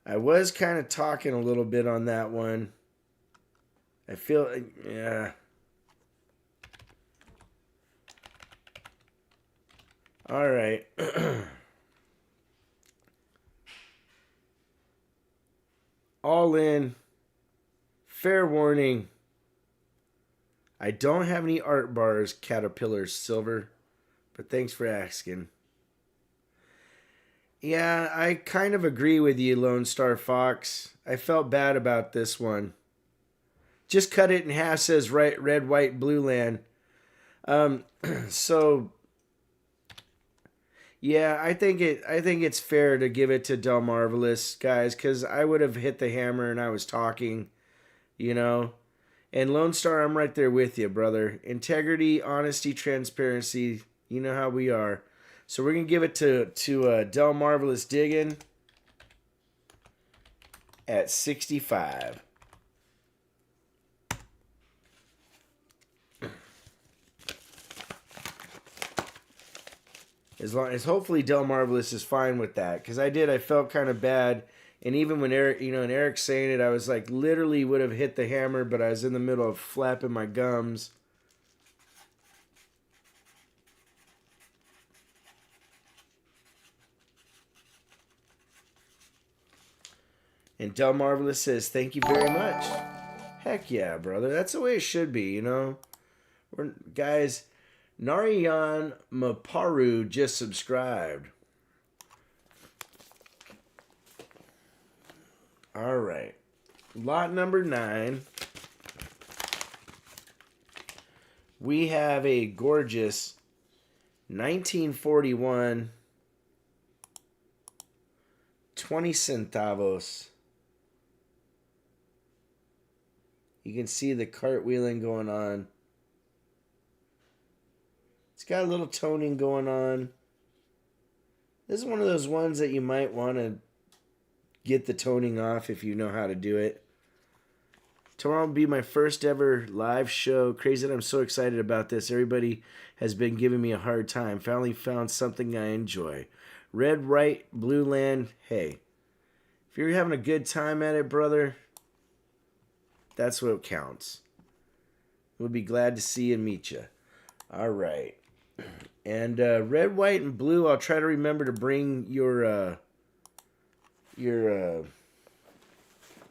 I was kind of talking a little bit on that one. I feel, yeah. All right. All in. Fair warning. I don't have any art bars, Caterpillar Silver, but thanks for asking. Yeah, I kind of agree with you, Lone Star Fox. I felt bad about this one. Just cut it in half, says red, white, blue land. So... Yeah, I think it's fair to give it to Del Marvelous, guys, because I would have hit the hammer and I was talking, you know. And Lone Star, I'm right there with you, brother. Integrity, honesty, transparency, you know how we are. So we're going to give it to Del Marvelous Diggin at 65. As long as hopefully Del Marvelous is fine with that, because I felt kind of bad, and even when Eric, and Eric's saying it, I was like literally would have hit the hammer, but I was in the middle of flapping my gums. And Del Marvelous says, "Thank you very much." Heck yeah, brother, that's the way it should be, you know. Guys. Narayan Maparu just subscribed. All right. Lot number 9. We have a gorgeous 1941 20 centavos. You can see the cartwheeling going on. It's got a little toning going on. This is one of those ones that you might want to get the toning off if you know how to do it. Tomorrow will be my first ever live show. Crazy that I'm so excited about this. Everybody has been giving me a hard time. Finally found something I enjoy. Red, white, blue land. Hey, if you're having a good time at it, brother, that's what counts. We'll be glad to see and meet you. All right. And red, white, and blue, I'll try to remember to bring your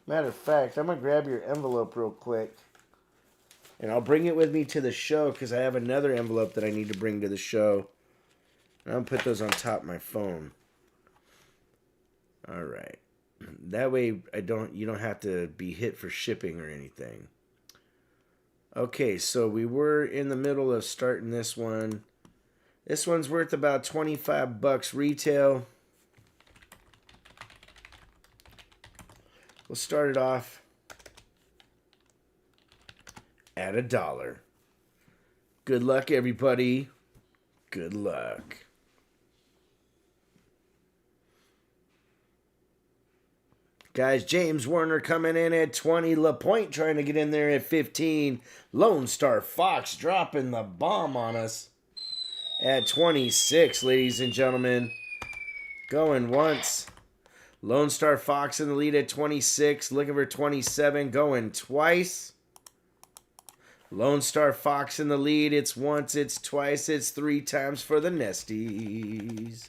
matter of fact, I'm going to grab your envelope real quick. And I'll bring it with me to the show because I have another envelope that I need to bring to the show. And I'll put those on top of my phone. All right. That way you don't have to be hit for shipping or anything. Okay, so we were in the middle of starting this one. This one's worth about $25 retail. We'll start it off at $1. Good luck, everybody. Good luck. Guys, James Warner coming in at 20. LaPointe trying to get in there at 15. Lone Star Fox dropping the bomb on us at 26, ladies and gentlemen. Going once. Lone Star Fox in the lead at 26. Looking for 27. Going twice. Lone Star Fox in the lead. It's once, it's twice, it's 3 times for the Nesties.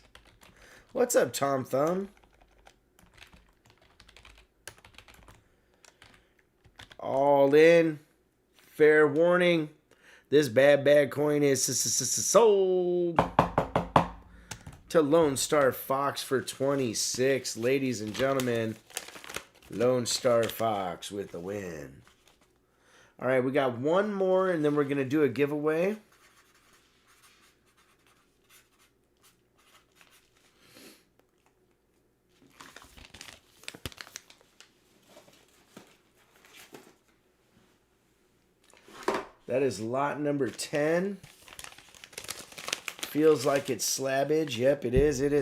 What's up, Tom Thumb? All in. Fair warning. This bad coin is sold to Lone Star Fox for 26. Ladies and gentlemen, Lone Star Fox with the win. All right, we got one more, and then we're going to do a giveaway. That is lot number 10. Feels like it's slabbage. Yep, it is. It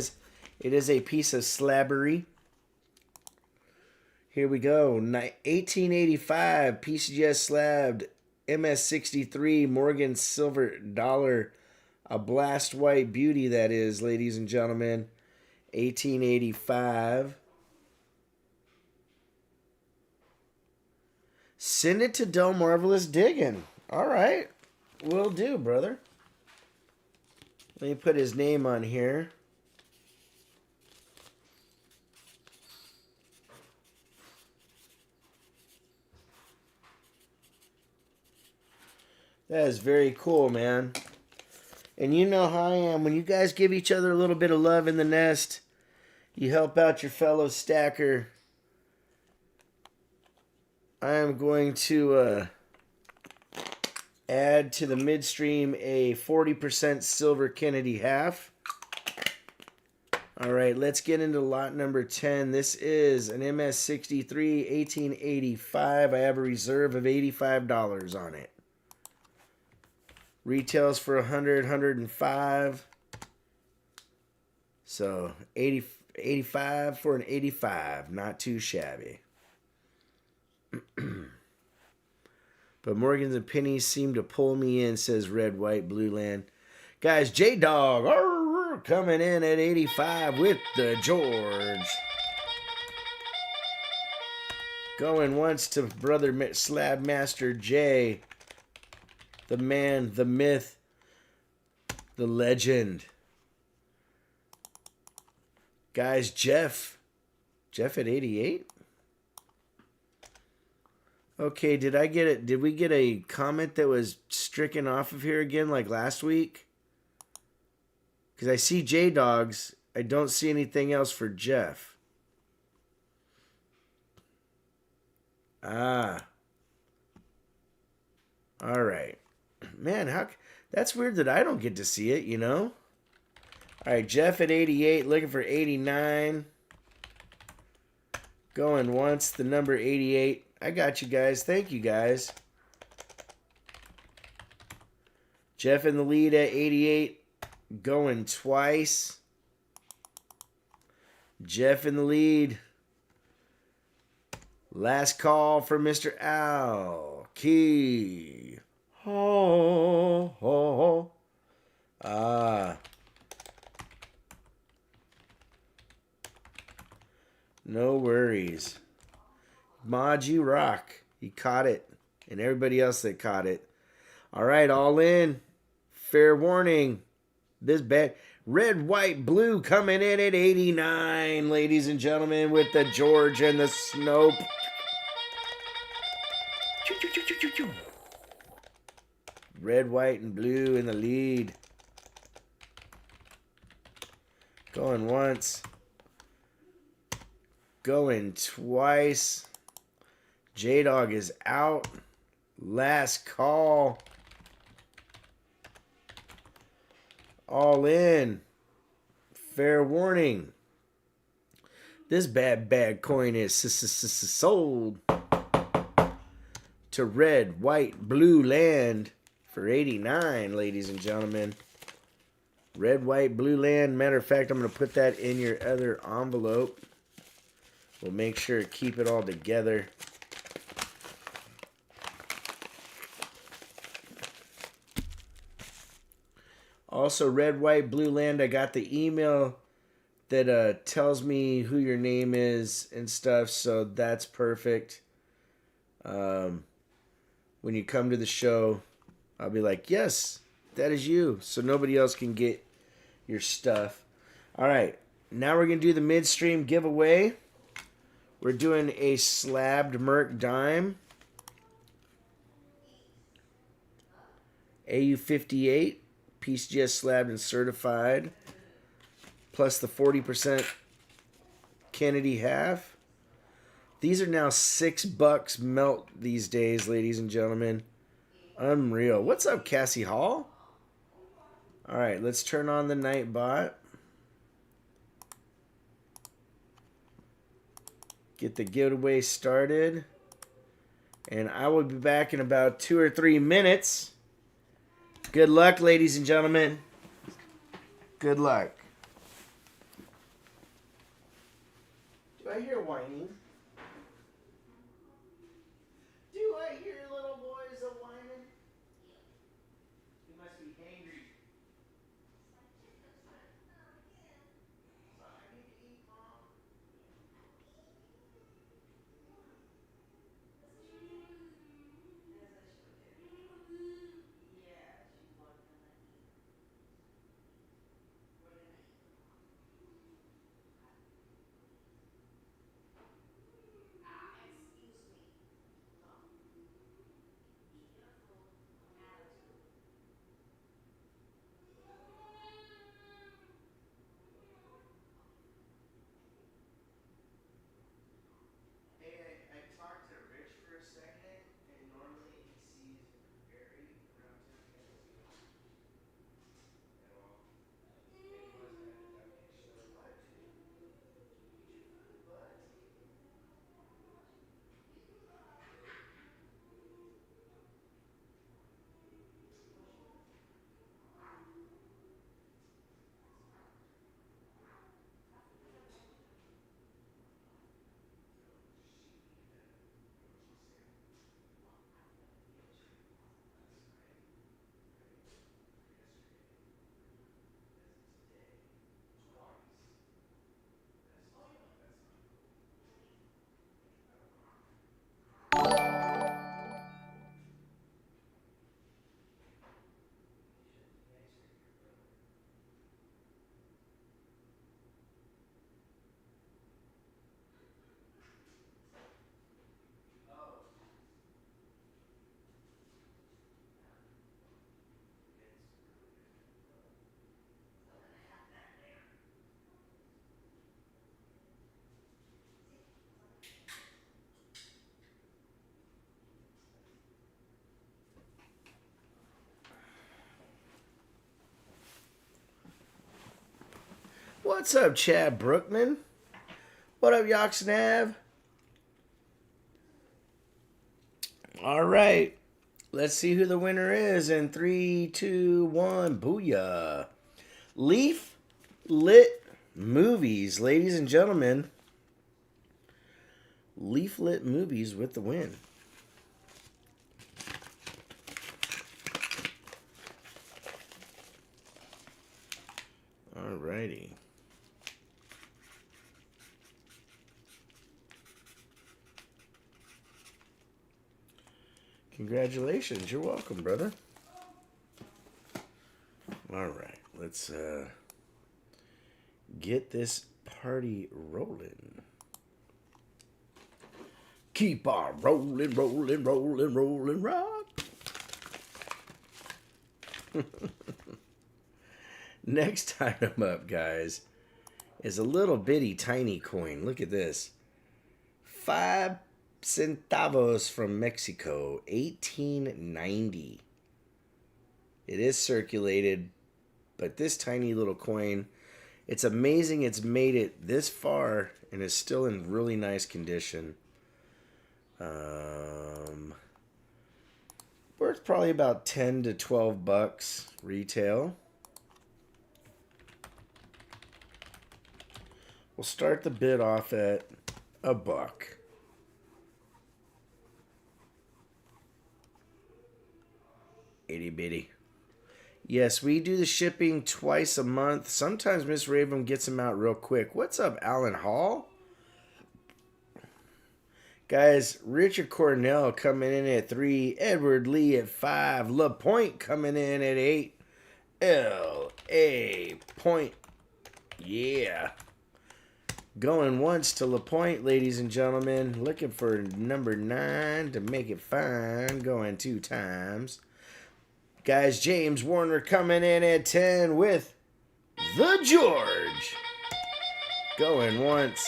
is a piece of slabbery. Here we go. 1885 PCGS slabbed MS63 Morgan Silver Dollar. A blast white beauty, that is, ladies and gentlemen. 1885. Send it to Del Marvelous Diggin'. All right. Will do, brother. Let me put his name on here. That is very cool, man. And you know how I am. When you guys give each other a little bit of love in the nest, you help out your fellow stacker. I am going to add to the midstream a 40% silver Kennedy half. All right, let's get into lot number 10. This is an MS63 1885. I have a reserve of $85 on it. Retails for 100, 105. So 85 for an 85. Not too shabby. But Morgans and pennies seem to pull me in, says Red, White, Blue Land. Guys, J-Dog coming in at 85 with the George. Going once to Brother Slab Master J. The man, the myth, the legend. Guys, Jeff. Jeff at 88? Okay, did I get it? Did we get a comment that was stricken off of here again like last week? Because I see J-Dogs. I don't see anything else for Jeff. Ah. All right. Man, that's weird that I don't get to see it, you know? All right, Jeff at 88, looking for 89. Going once, the number 88. I got you guys. Thank you, guys. Jeff in the lead at 88. Going twice. Jeff in the lead. Last call for Mr. Al Key. Oh, oh, oh. Ah. No worries. Maji Rock. He caught it. And everybody else that caught it. All right, all in. Fair warning. This bad. Red, white, blue coming in at 89, ladies and gentlemen, with the George and the Snope. Red, white, and blue in the lead. Going once. Going twice. J-Dog is out. Last call. All in. Fair warning. This bad coin is sold to Red, White, Blue Land for 89, ladies and gentlemen. Red, White, Blue Land. Matter of fact, I'm going to put that in your other envelope. We'll make sure to keep it all together. Also, Red, White, Blue Land. I got the email that tells me who your name is and stuff. So that's perfect. When you come to the show, I'll be like, yes, that is you. So nobody else can get your stuff. All right. Now we're going to do the midstream giveaway. We're doing a slabbed Merc Dime. AU58. PCGS slabbed and certified. Plus the 40% Kennedy half. These are now $6 melt these days, ladies and gentlemen. Unreal. What's up, Cassie Hall? All right, let's turn on the Nightbot. Get the giveaway started. And I will be back in about 2 or 3 minutes. Good luck, ladies and gentlemen. Good luck. Do I hear whining? Do I hear little boys a whining? He must be hangry. So I need to eat, Mom. Hey, I talked to Rich for a second, and normally he sees Barry around 10 p.m. at all. And he wasn't at the WH show. What? Eat your food, bud. What's up, Chad Brookman? What up, Yoxnav? All right. Let's see who the winner is in 3, 2, 1. Booyah. Leaf Lit Movies, ladies and gentlemen. Leaf Lit Movies with the win. All righty. Congratulations. You're welcome, brother. All right. Let's get this party rolling. Keep on rolling, rolling, rolling, rolling, rock. Next item up, guys, is a little bitty tiny coin. Look at this. 5 centavos from Mexico, 1890. It is circulated, but this tiny little coin, it's amazing it's made it this far and is still in really nice condition. Worth probably about 10 to 12 bucks retail. We'll start the bid off at $1. Itty bitty. Yes, we do the shipping twice a month. Sometimes Miss Raven gets them out real quick. What's up, Alan Hall? Guys, Richard Cornell coming in at 3. Edward Lee at 5. LaPointe coming in at 8. L.A. Point. Yeah. Going once to LaPointe, ladies and gentlemen. Looking for number 9 to make it fine. Going 2 times. Guys, James Warner coming in at 10 with the George. Going once.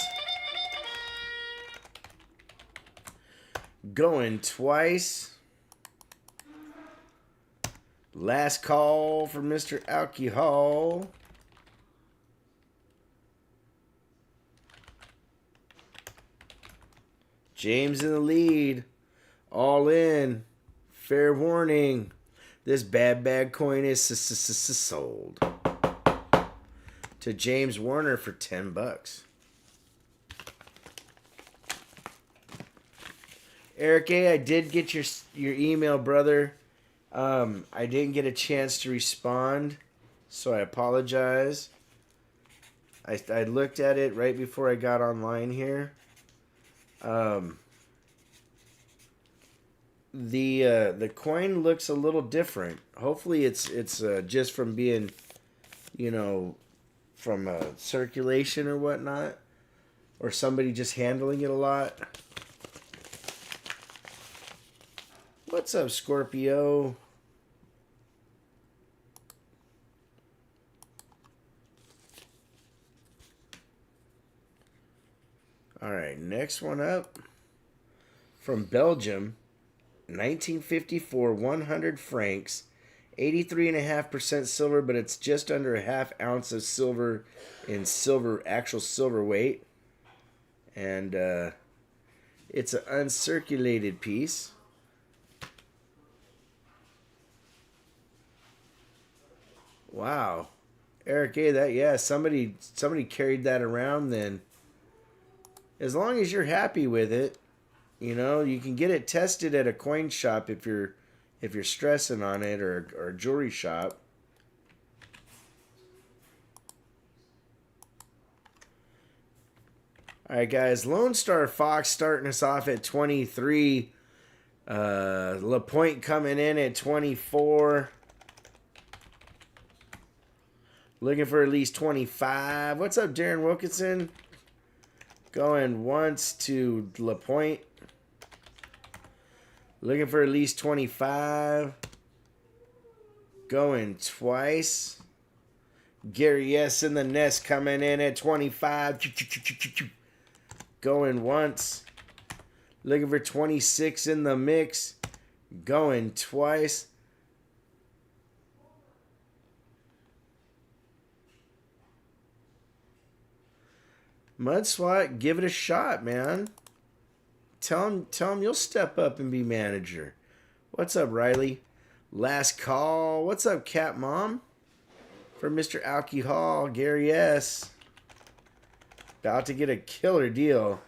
Going twice. Last call for Mr. Alcohol. James in the lead. All in. Fair warning. This bad coin is sold. To James Warner for $10. Eric A., I did get your email, brother. I didn't get a chance to respond, so I apologize. I looked at it right before I got online here. The coin looks a little different. Hopefully it's just from being, from circulation or whatnot, or somebody just handling it a lot. What's up, Scorpio? All right, next one up. From Belgium, 1954, 100 francs, 83.5% silver, but it's just under a half ounce of silver in actual silver weight. And it's an uncirculated piece. Wow. Eric A., somebody carried that around then. As long as you're happy with it, you can get it tested at a coin shop if you're stressing on it, or a jewelry shop. All right, guys. Lone Star Fox starting us off at 23. LaPointe coming in at 24. Looking for at least 25. What's up, Darren Wilkinson? Going once to LaPointe. Looking for at least 25. Going twice. Gary S. in the nest coming in at 25. Going once. Looking for 26 in the mix. Going twice. Mud Swat, give it a shot, man. Tell him you'll step up and be manager. What's up, Riley? Last call. What's up, Cat Mom? For Mr. Alcohol, Gary S. About to get a killer deal.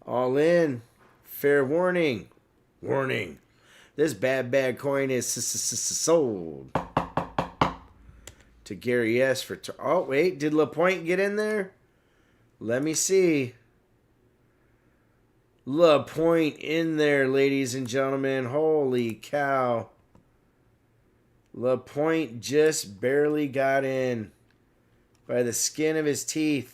All in. Fair warning. Warning. This bad coin is sold. To Gary S. for... Oh, wait. Did LaPointe get in there? Let me see. LaPointe in there, ladies and gentlemen. Holy cow. LaPointe just barely got in by the skin of his teeth.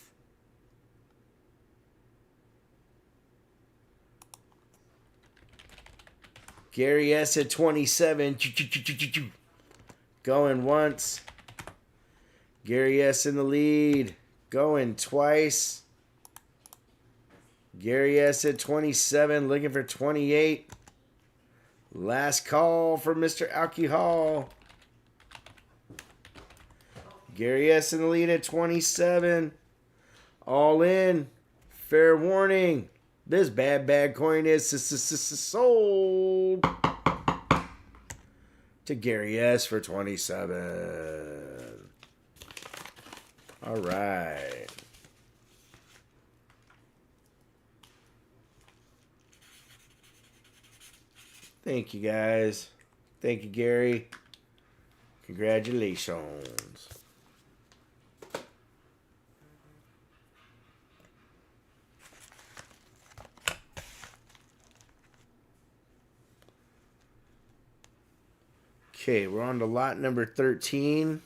Gary S. at 27. Going once. Gary S. in the lead. Going twice. Gary S. at 27. Looking for 28. Last call for Mr. Alcohol. Gary S. in the lead at 27. All in. Fair warning. This bad coin is sold to Gary S. for 27. All right. Thank you, guys. Thank you, Gary. Congratulations. Okay, we're on to lot number 13.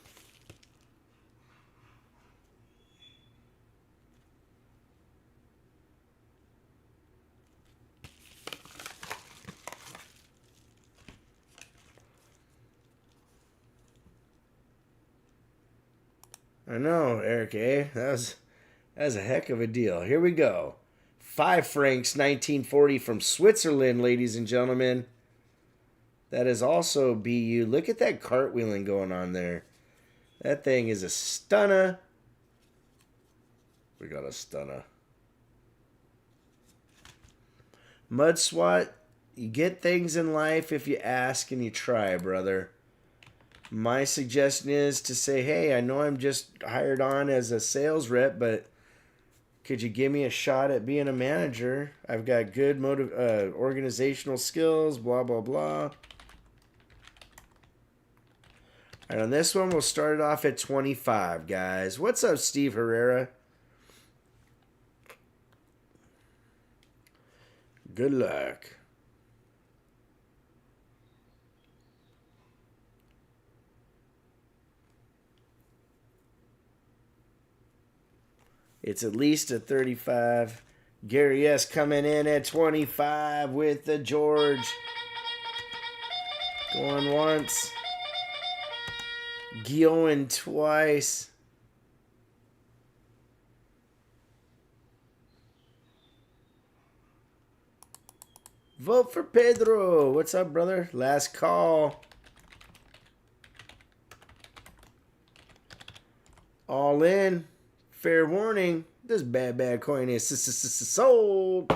I know, Eric A. That was a heck of a deal. Here we go. 5 francs, 1940 from Switzerland, ladies and gentlemen. That is also BU. Look at that cartwheeling going on there. That thing is a stunner. We got a stunner. Mud Swat, you get things in life if you ask and you try, brother. My suggestion is to say, hey, I know I'm just hired on as a sales rep, but could you give me a shot at being a manager? I've got good organizational skills, blah, blah, blah. All right, on this one, we'll start it off at 25, guys. What's up, Steve Herrera? Good luck. It's at least a 35. Gary S. coming in at 25 with the George. Going once. Going twice. Vote for Pedro. What's up, brother? Last call. All in. Fair warning. This bad coin is sold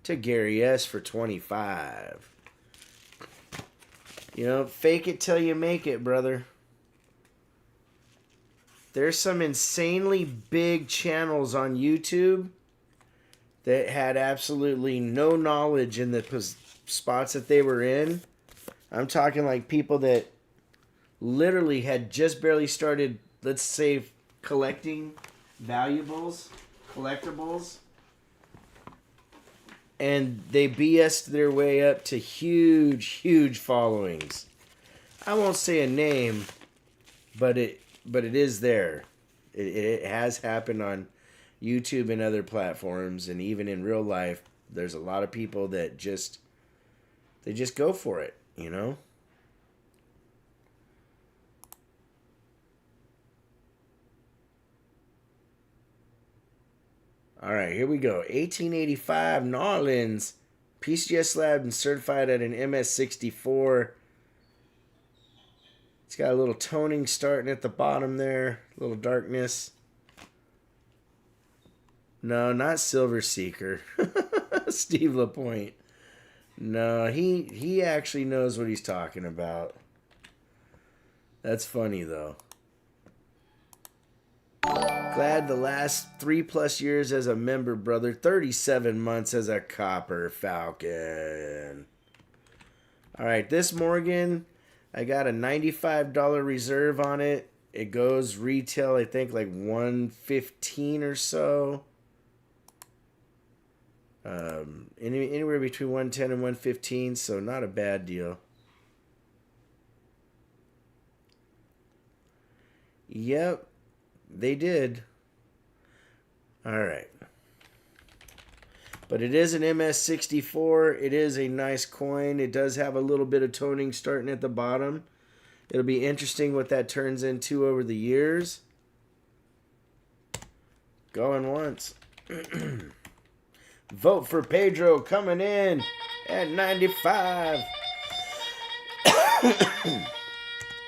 to Gary S. for 25. You know, fake it till you make it, brother. There's some insanely big channels on YouTube that had absolutely no knowledge in the spots that they were in. I'm talking like people that literally had just barely started, let's say, collecting collectibles, and they BS'd their way up to huge followings. I won't say a name, but it is there. It has happened on YouTube and other platforms, and even in real life, there's a lot of people that just go for it, you know? All right, here we go. 1885 Nolans, PCS Lab and certified at an MS64. It's got a little toning starting at the bottom there, a little darkness. No, not Silver Seeker. Steve Lapointe. No, he actually knows what he's talking about. That's funny, though. Glad the last 3+ years as a member, brother. 37 months as a Copper Falcon. All right, this Morgan, I got a $95 reserve on it. It goes retail, I think, like $115 or so. Anywhere between $110 and $115, so not a bad deal. Yep, they did. All right. But it is an MS64. It is a nice coin. It does have a little bit of toning starting at the bottom. It'll be interesting what that turns into over the years. Going once. Vote for Pedro coming in at 95.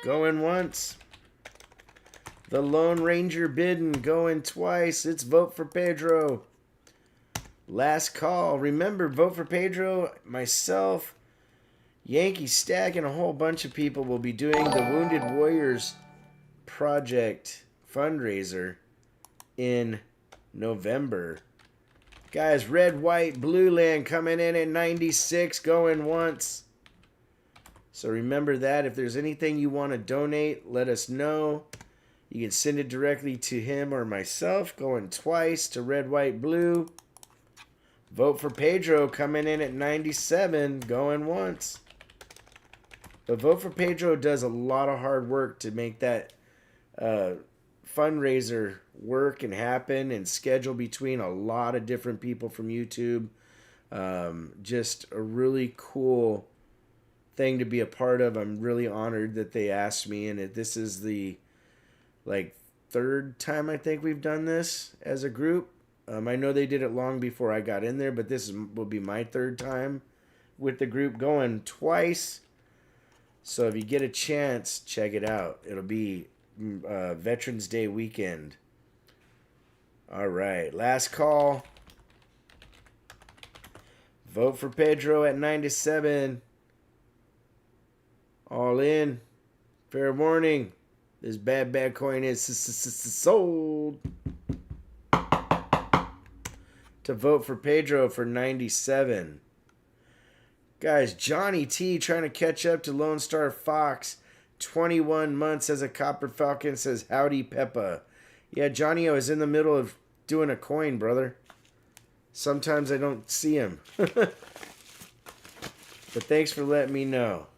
Going once. The Lone Ranger bidding going twice. It's vote for Pedro. Last call. Remember, vote for Pedro. Myself, Yankee Stack, and a whole bunch of people will be doing the Wounded Warriors Project fundraiser in November. Guys, red, white, blue land coming in at 96, going once. So remember that. If there's anything you want to donate, let us know. You can send it directly to him or myself, going twice to red, white, blue. Vote for Pedro coming in at 97, going once. But Vote for Pedro does a lot of hard work to make that fundraiser work and happen and schedule between a lot of different people from YouTube. Just a really cool thing to be a part of. I'm really honored that they asked me, and this is the third time I think we've done this as a group. I know they did it long before I got in there, but will be my third time with the group, going twice. So if you get a chance, check it out. It'll be Veterans Day weekend. All right, last call. Vote for Pedro at 97. All in. Fair warning. This bad coin is sold. To vote for Pedro for 97. Guys, Johnny T trying to catch up to Lone Star Fox. 21 months as a Copper Falcon, says howdy Peppa. Yeah, Johnny, I was in the middle of doing a coin, brother. Sometimes I don't see him. But thanks for letting me know.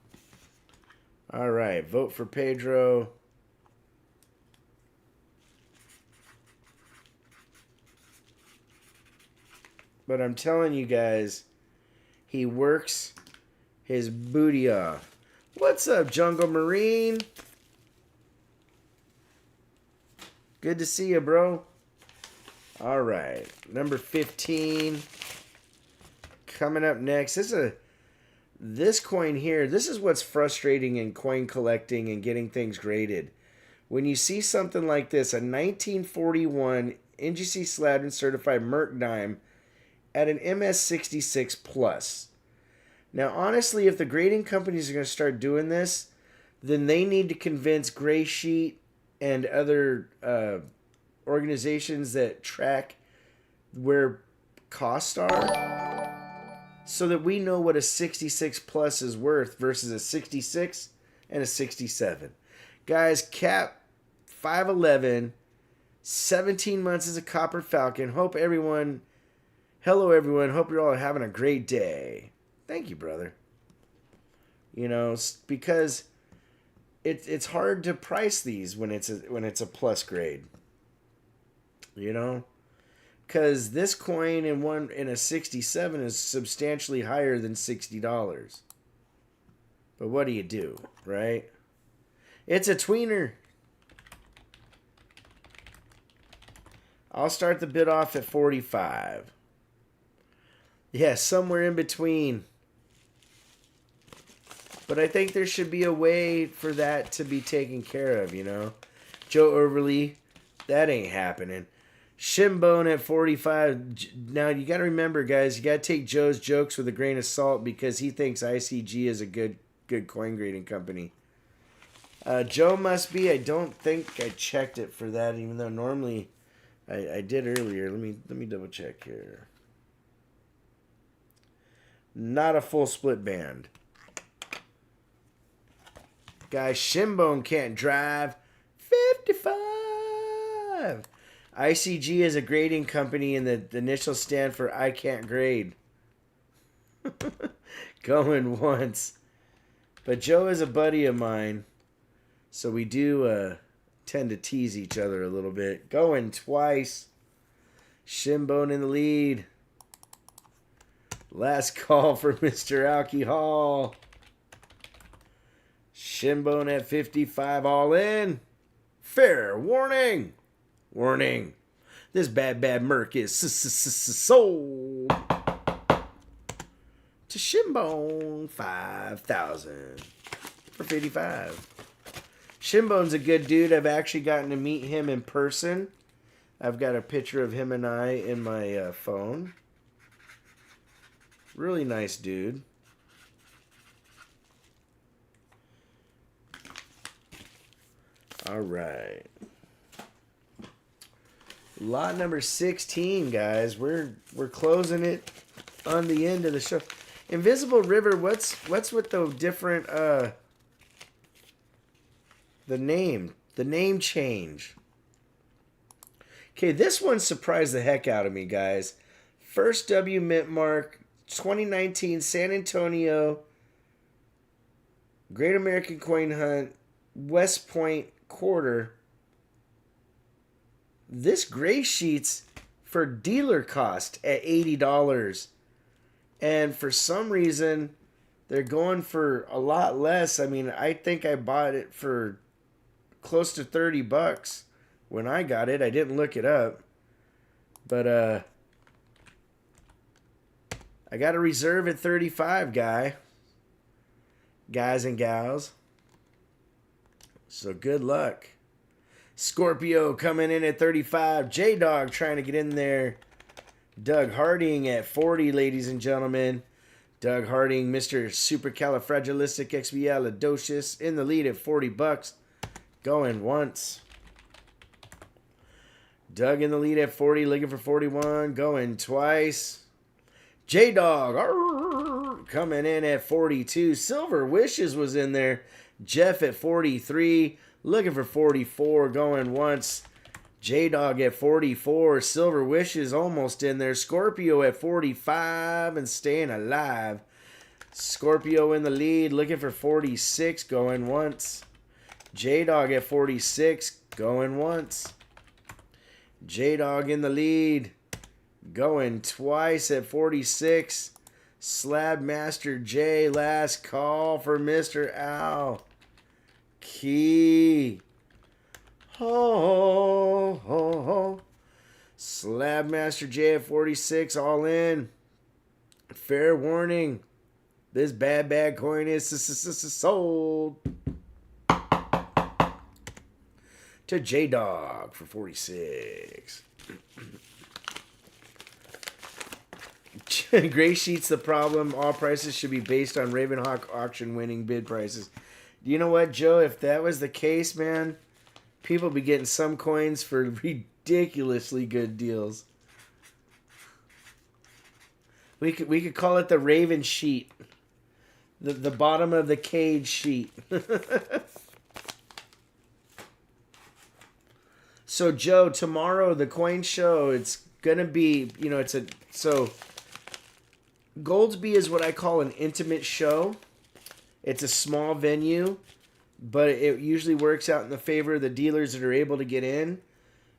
All right, vote for Pedro. But I'm telling you guys, he works his booty off. What's up, Jungle Marine? Good to see you, bro. All right, number 15. Coming up next. This coin here, this is what's frustrating in coin collecting and getting things graded. When you see something like this, a 1941 NGC Sladden certified Merc dime at an MS66 plus. Now, honestly, if the grading companies are going to start doing this, then they need to convince Gray Sheet and other organizations that track where costs are, so that we know what a 66 plus is worth versus a 66 and a 67. Guys, Cap 5'11", 17 months as a Copper Falcon. Hello, everyone. Hope you're all having a great day. Thank you, brother. You know, because it's hard to price these when it's a plus grade. You know, because this coin in a 67 is substantially higher than $60. But what do you do, right? It's a tweener. I'll start the bid off at 45. Yeah, somewhere in between. But I think there should be a way for that to be taken care of, you know. Joe Overly, that ain't happening. Shimbone at 45. Now, you got to remember, guys, you got to take Joe's jokes with a grain of salt because he thinks ICG is a good coin grading company. Joe must be. I don't think I checked it for that, even though normally I did earlier. Let me double check here. Not a full split band. Guys, Shimbone can't drive. 55. ICG is a grading company, and the initial stand for I can't grade. Going once. But Joe is a buddy of mine, so we do tend to tease each other a little bit. Going twice. Shimbone in the lead. Last call for Mr. Alcohol. Shimbone at 55, all in. Fair warning. Warning. This bad Merc is sold to Shimbone 5,000 for 55. Shimbone's a good dude. I've actually gotten to meet him in person. I've got a picture of him and I in my phone. Really nice dude. All right. Lot number 16, guys. We're closing it on the end of the show. Invisible River, what's with the different the name change? Okay, this one surprised the heck out of me, guys. First W mint mark, 2019 San Antonio Great American Coin Hunt, West Point quarter. This gray sheet's for dealer cost at $80. And for some reason, they're going for a lot less. I mean, I think I bought it for close to $30 when I got it. I didn't look it up. But I got a reserve at 35, guys and gals. So good luck. Scorpio coming in at 35. J-Dog trying to get in there. Doug Harding at 40, ladies and gentlemen. Doug Harding, Mr. Supercalifragilisticexpialidocious, in the lead at $40. Going once. Doug in the lead at 40, looking for 41. Going twice. J-Dog coming in at 42. Silver Wishes was in there. Jeff at 43. Looking for 44. Going once. J-Dog at 44. Silver Wishes almost in there. Scorpio at 45 and staying alive. Scorpio in the lead. Looking for 46. Going once. J-Dog at 46. Going once. J-Dog in the lead. Going twice at 46. Slab Master J. Last call for Mr. Al. Key. Ho, ho, ho. Slab Master J at 46. All in. Fair warning. This bad coin is sold to J-Dog for 46. Gray sheet's the problem. All prices should be based on RavenHawk auction winning bid prices. You know what, Joe? If that was the case, man, people be getting some coins for ridiculously good deals. We could call it the Raven sheet. The bottom of the cage sheet. So, Joe, tomorrow, the coin show, it's going to be, Goldsby is what I call an intimate show. It's a small venue, but it usually works out in the favor of the dealers that are able to get in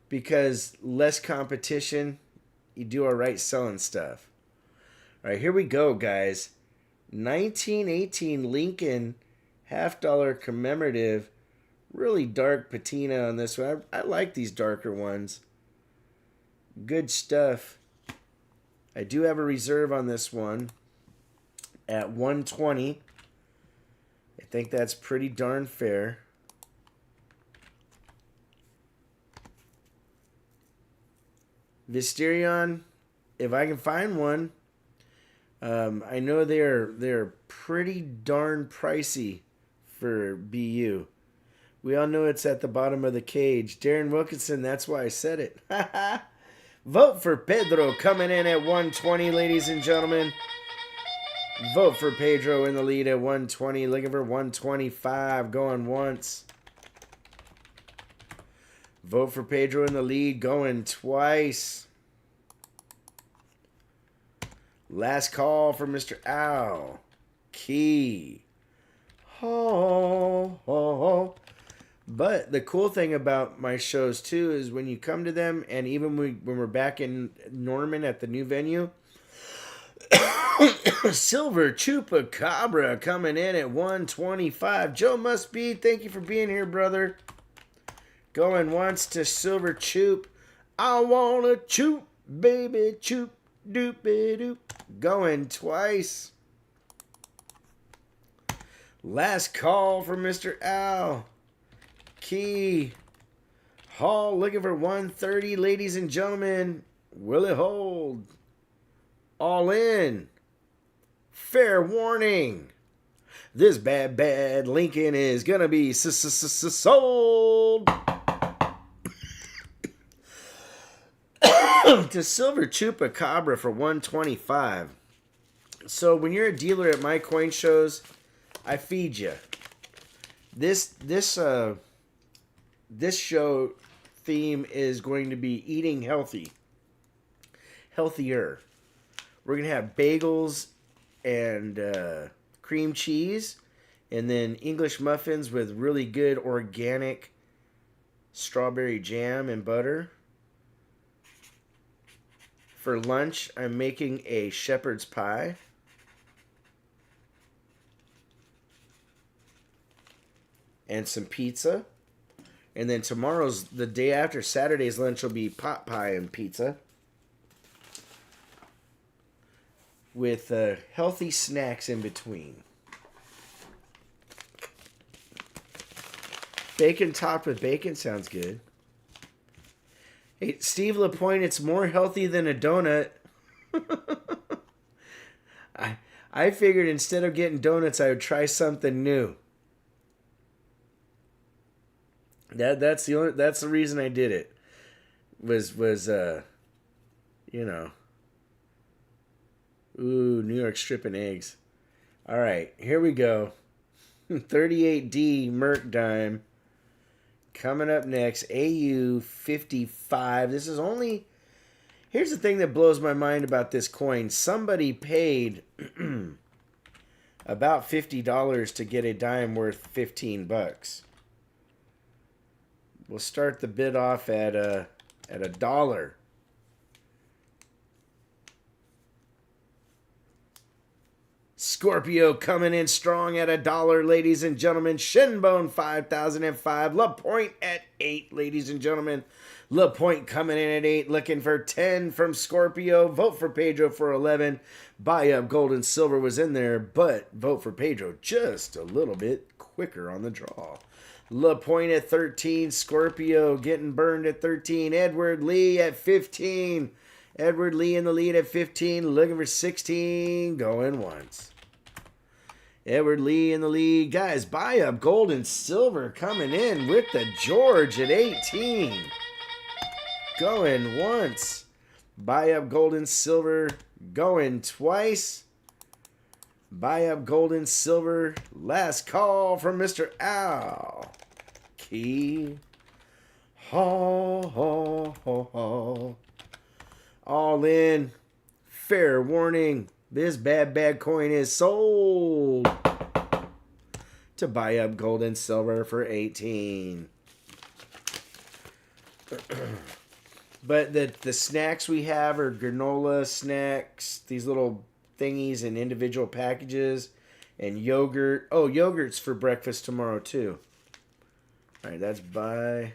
because less competition, you do all right selling stuff. All right, here we go, guys. 1918 Lincoln $50 commemorative. Really dark patina on this one. I like these darker ones. Good stuff. I do have a reserve on this one at 120. I think that's pretty darn fair. Visterion, if I can find one. I know they're pretty darn pricey for BU. We all know it's at the bottom of the cage. Darren Wilkinson, that's why I said it. Vote for Pedro coming in at 120, ladies and gentlemen. Vote for Pedro in the lead at 120. Looking for 125. Going once. Vote for Pedro in the lead. Going twice. Last call for Mr. Al. Key. Ho, ho, ho. But the cool thing about my shows, too, is when you come to them, and even when we're back in Norman at the new venue, Silver Chupacabra coming in at 125. Joe Must Be, thank you for being here, brother. Going once to Silver Chup. I want to choop, baby, choop, doopy doop. Going twice. Last call for Mr. Al. Key. Hall looking for 130, ladies and gentlemen. Will it hold? All in. Fair warning. This bad Lincoln is going to be sold to Silver Chupacabra for 125. So when you're a dealer at my coin shows, I feed you. This show theme is going to be eating healthier. We're gonna have bagels and cream cheese, and then English muffins with really good organic strawberry jam and butter. For lunch, I'm making a shepherd's pie. And some pizza. And then the day after, Saturday's lunch will be pot pie and pizza. With healthy snacks in between. Bacon topped with bacon sounds good. Hey, Steve LaPointe, it's more healthy than a donut. I figured instead of getting donuts, I would try something new. That's the reason I did it. Was New York stripping eggs. All right, here we go. 38D Merc Dime. Coming up next, AU 55. This is only... Here's the thing that blows my mind about this coin. Somebody paid about $50 to get a dime worth $15. We'll start the bid off at $1. Scorpio coming in strong at $1, ladies and gentlemen. Shinbone 5005. LaPointe at $8, ladies and gentlemen. LaPointe coming in at $8, looking for 10 from Scorpio. Vote for Pedro for 11. Buy up gold and silver was in there, but vote for Pedro just a little bit quicker on the draw. LaPointe at 13. Scorpio getting burned at 13. Edward Lee at 15. Edward Lee in the lead at 15. Looking for 16. Going once. Edward Lee in the lead. Guys, buy up gold and silver coming in with the George at 18. Going once. Buy up gold and silver. Going twice. Buy up gold and silver. Last call from Mr. Al. Key. Haw, haw, haw, haw. All in. Fair warning. This bad coin is sold. To buy up gold and silver for 18. But the snacks we have are granola snacks. These little thingies in individual packages. And yogurt. Oh, yogurt's for breakfast tomorrow too. Alright, that's buy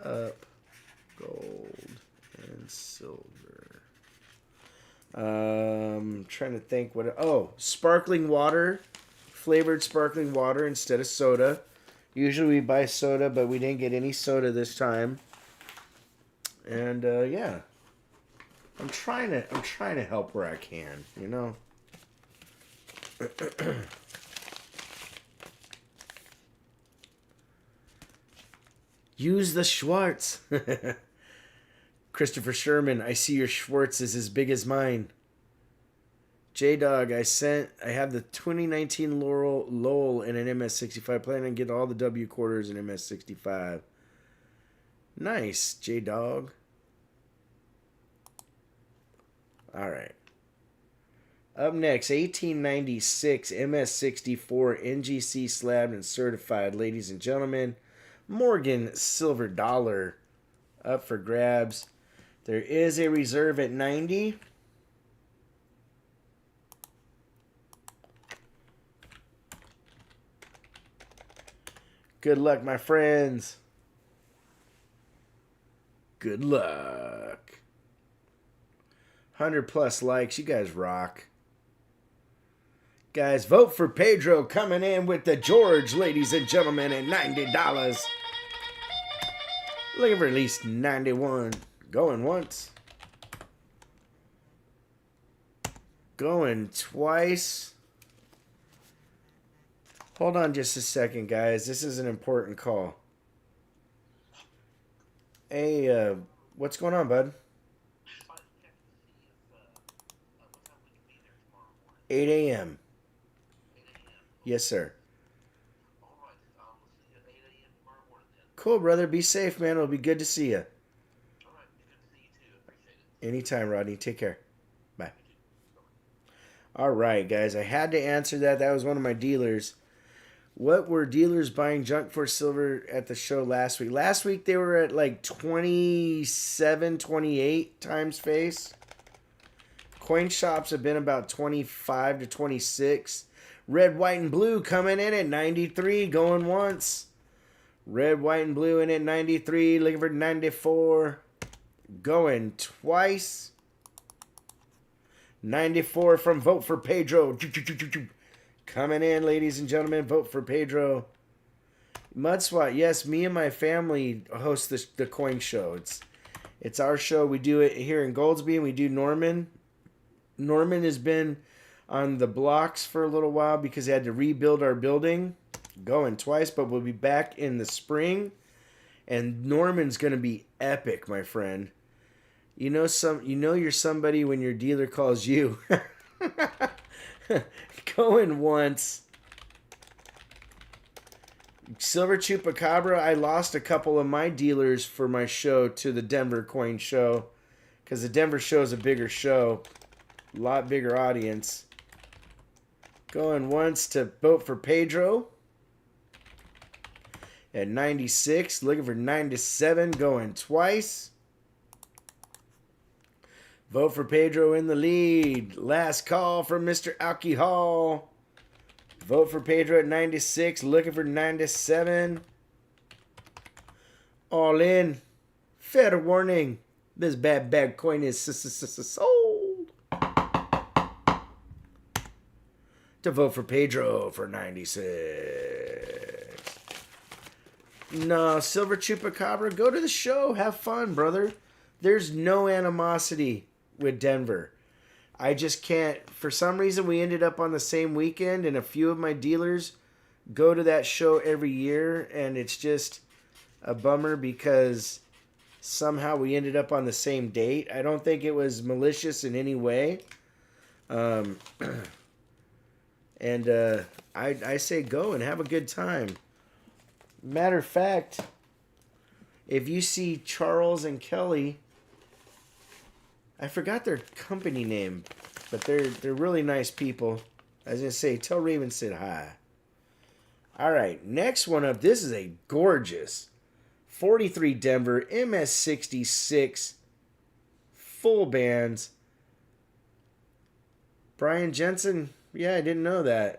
up gold and silver. Trying to think what... Oh, sparkling water. Flavored sparkling water instead of soda. Usually we buy soda, but we didn't get any soda this time. And yeah. I'm trying to help where I can, you know. Use the Schwartz. Christopher Sherman, I see your Schwartz is as big as mine. J-Dog, I have the 2019 Lowell in an MS65. Plan and get all the W quarters in MS65. Nice, J-Dog. Alright. Up next, 1896 MS64 NGC slabbed and certified. Ladies and gentlemen, Morgan Silver Dollar up for grabs. There is a reserve at 90. Good luck, my friends. Good luck. 100 plus likes. You guys rock. Guys, vote for Pedro coming in with the George, ladies and gentlemen, at $90. Looking for at least 91. Going once. Going twice. Hold on just a second, guys. This is an important call. Hey, what's going on, bud? 8 a.m. Yes, sir. Cool, brother. Be safe, man. It'll be good to see you. Anytime, Rodney. Take care. Bye. All right, guys. I had to answer that. That was one of my dealers. What were dealers buying junk for silver at the show last week? Last week they were at like 27, 28 times face. Coin shops have been about 25 to 26. Red, white, and blue coming in at 93, going once. Red, white, and blue in at 93, looking for 94. Going twice. 94 from Vote for Pedro. Coming in, ladies and gentlemen. Vote for Pedro. Mudswat, yes, me and my family host the coin show. It's our show. We do it here in Goldsby, and we do Norman. Norman has been on the blocks for a little while because they had to rebuild our building. Going twice, but we'll be back in the spring. And Norman's going to be epic, my friend. You know you're somebody when your dealer calls you. Going once. Silver Chupacabra, I lost a couple of my dealers for my show to the Denver coin show. Because the Denver show is a bigger show. A lot bigger audience. Going once to Vote for Pedro. At 96. Looking for 97. Going twice. Vote for Pedro in the lead. Last call from Mr. Alcohol. Vote for Pedro at 96. Looking for 97. All in. Fair warning. This bad coin is sold. To vote for Pedro for 96. No, Silver Chupacabra, go to the show. Have fun, brother. There's no animosity with Denver. I just can't. For some reason, we ended up on the same weekend, and a few of my dealers go to that show every year, and it's just a bummer because somehow we ended up on the same date. I don't think it was malicious in any way. I say go and have a good time. Matter of fact, if you see Charles and Kelly, I forgot their company name, but they're really nice people. I was gonna say, tell Raven said hi. All right, next one up. This is a gorgeous 43 Denver MS66 full bands. Brian Jensen. Yeah, I didn't know that.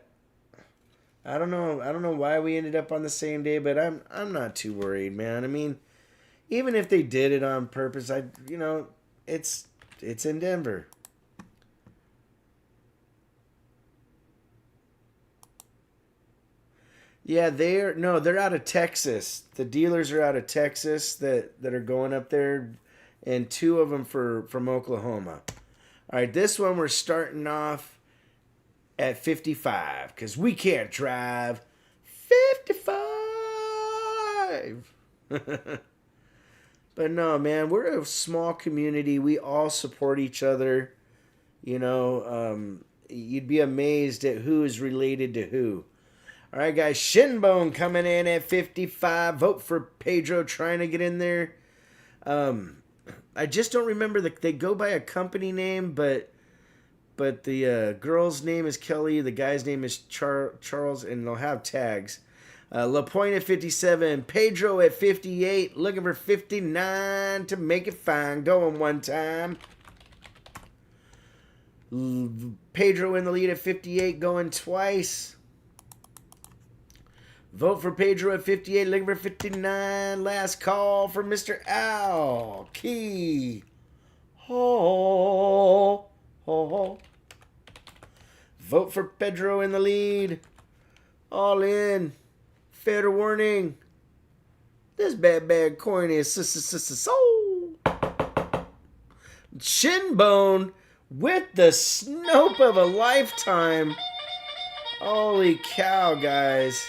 I don't know why we ended up on the same day, but I'm not too worried, man. I mean, even if they did it on purpose, it's in Denver. Yeah, they're out of Texas. The dealers are out of Texas that are going up there, and two of them from Oklahoma. All right, this one we're starting off at 55 because we can't drive 55. But no, man, we're a small community. We all support each other. You'd be amazed at who is related to who. All right, guys, Shinbone coming in at 55. Vote for Pedro trying to get in there. I just don't remember they go by a company name, but the girl's name is Kelly, the guy's name is Charles, and they'll have tags. LaPointe at 57, Pedro at 58, looking for 59 to make it fine. Going one time. Pedro in the lead at 58, going twice. Vote for Pedro at 58, looking for 59. Last call for Mr. Al. Key. Oh. Vote for Pedro in the lead. All in. Fair warning. This bad coin is sold. Shinbone with the snope of a lifetime. Holy cow, guys.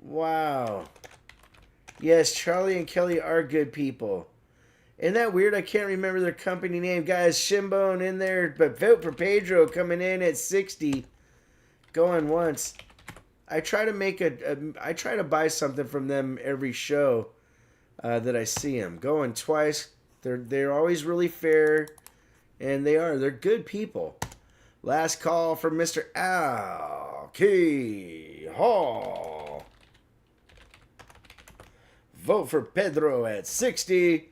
Wow. Yes, Charlie and Kelly are good people. Isn't that weird? I can't remember their company name. Guys, Shinbone in there, but Vote for Pedro coming in at 60. Going once. I try to make I try to buy something from them every show that I see them. Going twice. They're always really fair, and they're good people. Last call from Mr. Al K. Hall. Vote for Pedro at 60.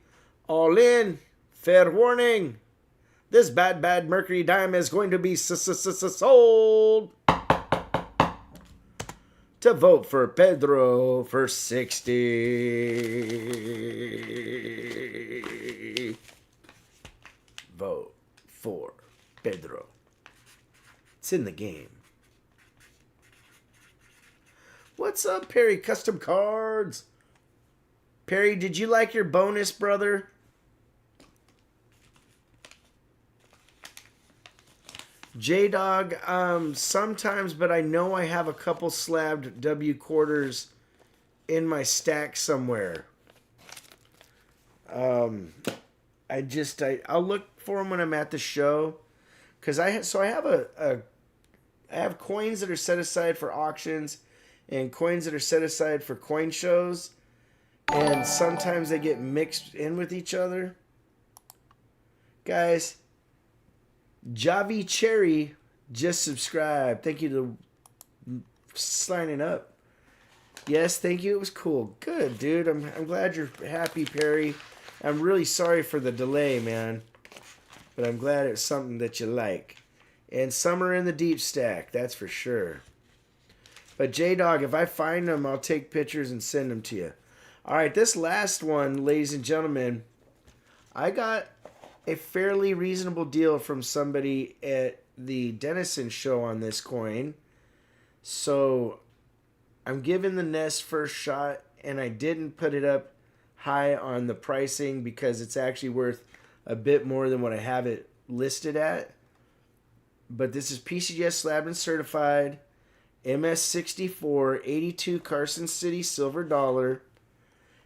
All in. Fair warning. This bad Mercury dime is going to be sold. To vote for Pedro for 60. Vote for Pedro. It's in the game. What's up, Perry Custom Cards? Perry, did you like your bonus, brother? J-Dog, sometimes, but I know I have a couple slabbed W quarters in my stack somewhere. I'll look for them when I'm at the show, because I have coins that are set aside for auctions and coins that are set aside for coin shows, and sometimes they get mixed in with each other. Guys, Javi Cherry just subscribed. Thank you to signing up. Yes, thank you. It was cool. Good, dude. I'm glad you're happy, Perry. I'm really sorry for the delay, man. But I'm glad it's something that you like. And some are in the deep stack, that's for sure. But J-Dog, if I find them, I'll take pictures and send them to you. All right, this last one, ladies and gentlemen, I got a fairly reasonable deal from somebody at the Denison show on this coin. So I'm giving the Nest first shot, and I didn't put it up high on the pricing because it's actually worth a bit more than what I have it listed at. But this is PCGS Slab and Certified, MS64, 82 Carson City silver dollar.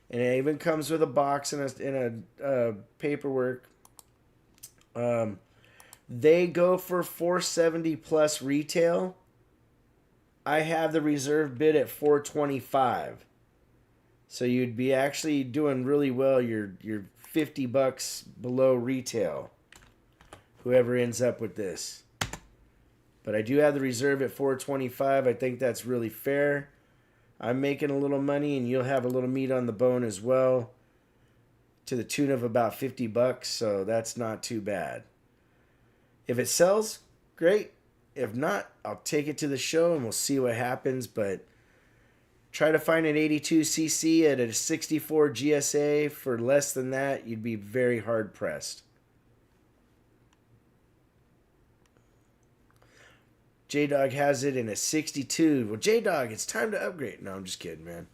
And it even comes with a box and a paperwork. They go for $470 plus retail. I have the reserve bid at $425. So you'd be actually doing really well. You're $50 below retail. Whoever ends up with this. But I do have the reserve at $425. I think that's really fair. I'm making a little money, and you'll have a little meat on the bone as well, to the tune of about $50, so that's not too bad. If it sells, great. If not, I'll take it to the show and we'll see what happens, but try to find an 82cc at a 64 GSA for less than that, you'd be very hard pressed. J-Dog has it in a 62. Well, J-Dog, it's time to upgrade. No, I'm just kidding, man.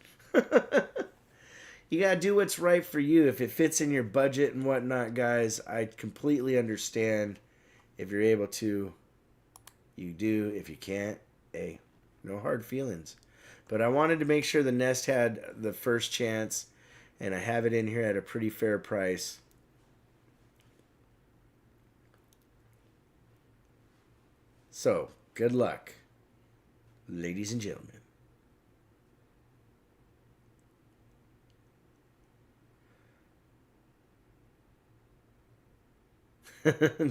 You got to do what's right for you. If it fits in your budget and whatnot, guys, I completely understand. If you're able to, you do. If you can't, hey, no hard feelings. But I wanted to make sure the Nest had the first chance, and I have it in here at a pretty fair price. So, good luck, ladies and gentlemen.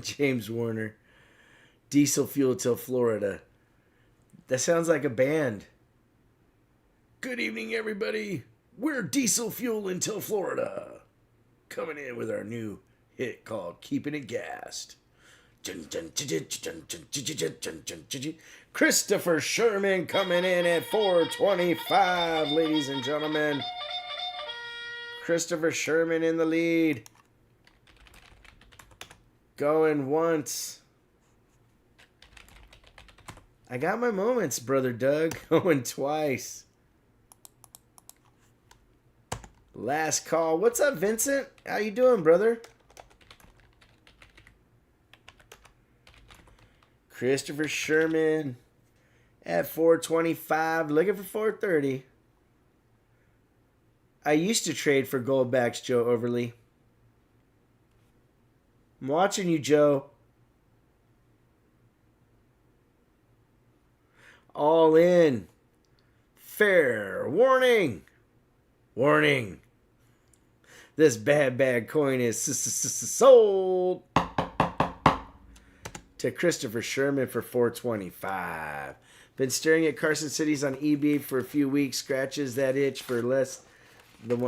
James Warner. Diesel fuel till Florida. That sounds like a band. Good evening, everybody. We're Diesel Fuel until Florida. Coming in with our new hit called Keeping It Gassed. Christopher Sherman coming in at $425, ladies and gentlemen. Christopher Sherman in the lead. Going once. I got my moments, Brother Doug. Going twice. Last call. What's up, Vincent? How you doing, brother? Christopher Sherman at $425. Looking for $430. I used to trade for Goldbacks, Joe Overly. I'm watching you, Joe. All in. Fair warning. Warning. This bad coin is sold to Christopher Sherman for $425. Been staring at Carson Cities on eBay for a few weeks. Scratches that itch for less than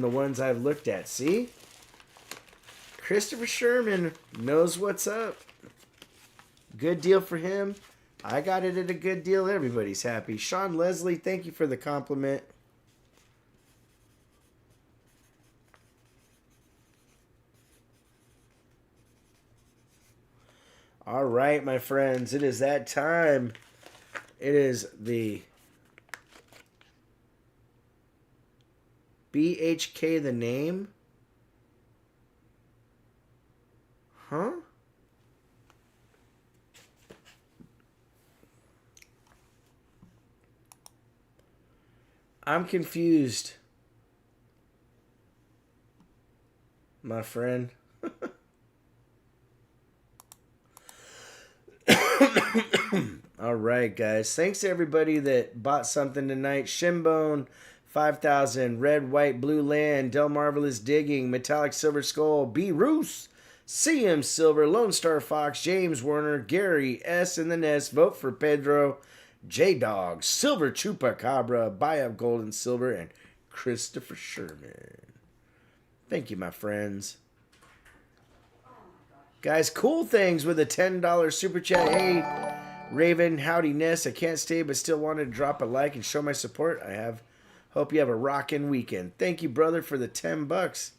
the ones I've looked at. See? Christopher Sherman knows what's up. Good deal for him. I got it at a good deal. Everybody's happy. Sean Leslie, thank you for the compliment. All right, my friends. It is that time. It is the BHK the name. Huh? I'm confused, my friend. All right, guys. Thanks to everybody that bought something tonight. Shinbone, 5,000. Red, White, Blue Land. Del Marvelous Digging. Metallic Silver Skull. B. Roos. CM Silver. Lone Star Fox. James Warner. Gary S. in the Nest. Vote for Pedro. J-Dog. Silver Chupacabra. Buy up Gold and Silver. And Christopher Sherman. Thank you, my friends. Guys, cool things with a $10 super chat. Hey, Raven, howdy Ness. I can't stay, but still wanted to drop a like and show my support. Hope you have a rockin' weekend. Thank you, brother, for the $10.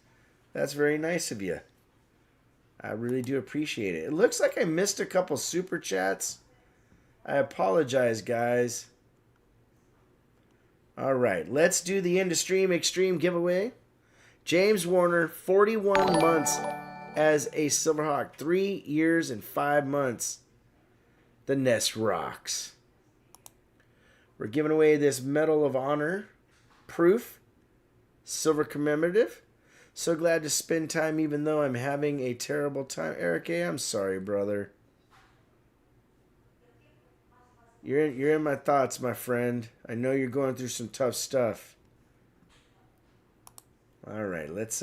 That's very nice of you. I really do appreciate it. It looks like I missed a couple super chats. I apologize, guys. All right, let's do the end of stream extreme giveaway. James Warner, 41 months as a Silverhawk, 3 years and 5 months. The Nest rocks. We're giving away this Medal of Honor proof, silver commemorative. So glad to spend time even though I'm having a terrible time. Eric A., I'm sorry, brother. You're in my thoughts, my friend. I know you're going through some tough stuff. All right, let's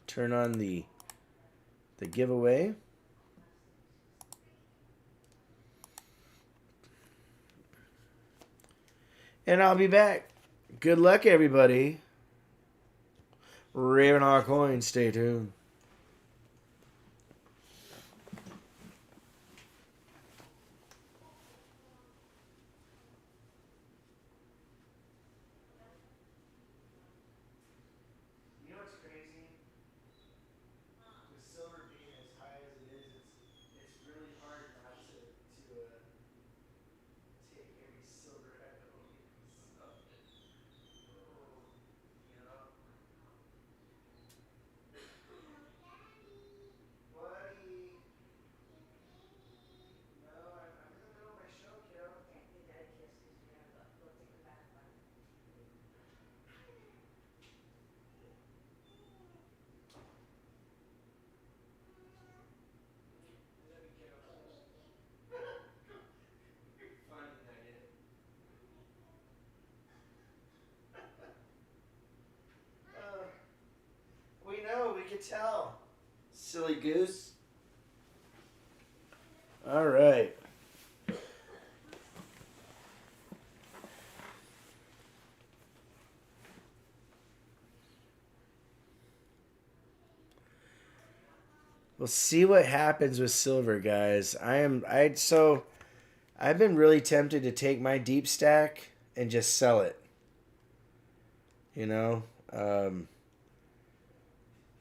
turn on the giveaway. And I'll be back. Good luck, everybody. RavenHawk coin, stay tuned. You know what's crazy? With silver being as high as it is, it's really hard not to take every silver I own. You know? Buddy. No, I'm in the middle of my show, kiddo. Can't give Dad a kiss because you're going to go take the bath by. I love you, kiddo. You're funny, Nugget. We know, we could tell. Silly goose. All right. We'll see what happens with silver, guys. I've been really tempted to take my deep stack and just sell it. You know,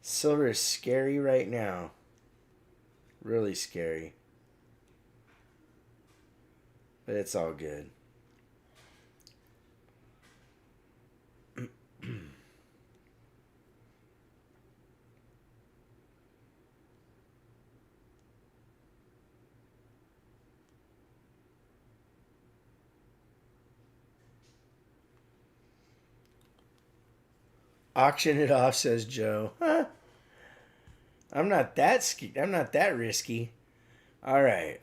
silver is scary right now. Really scary. But it's all good. Auction it off, says Joe. Huh? I'm not that risky. All right.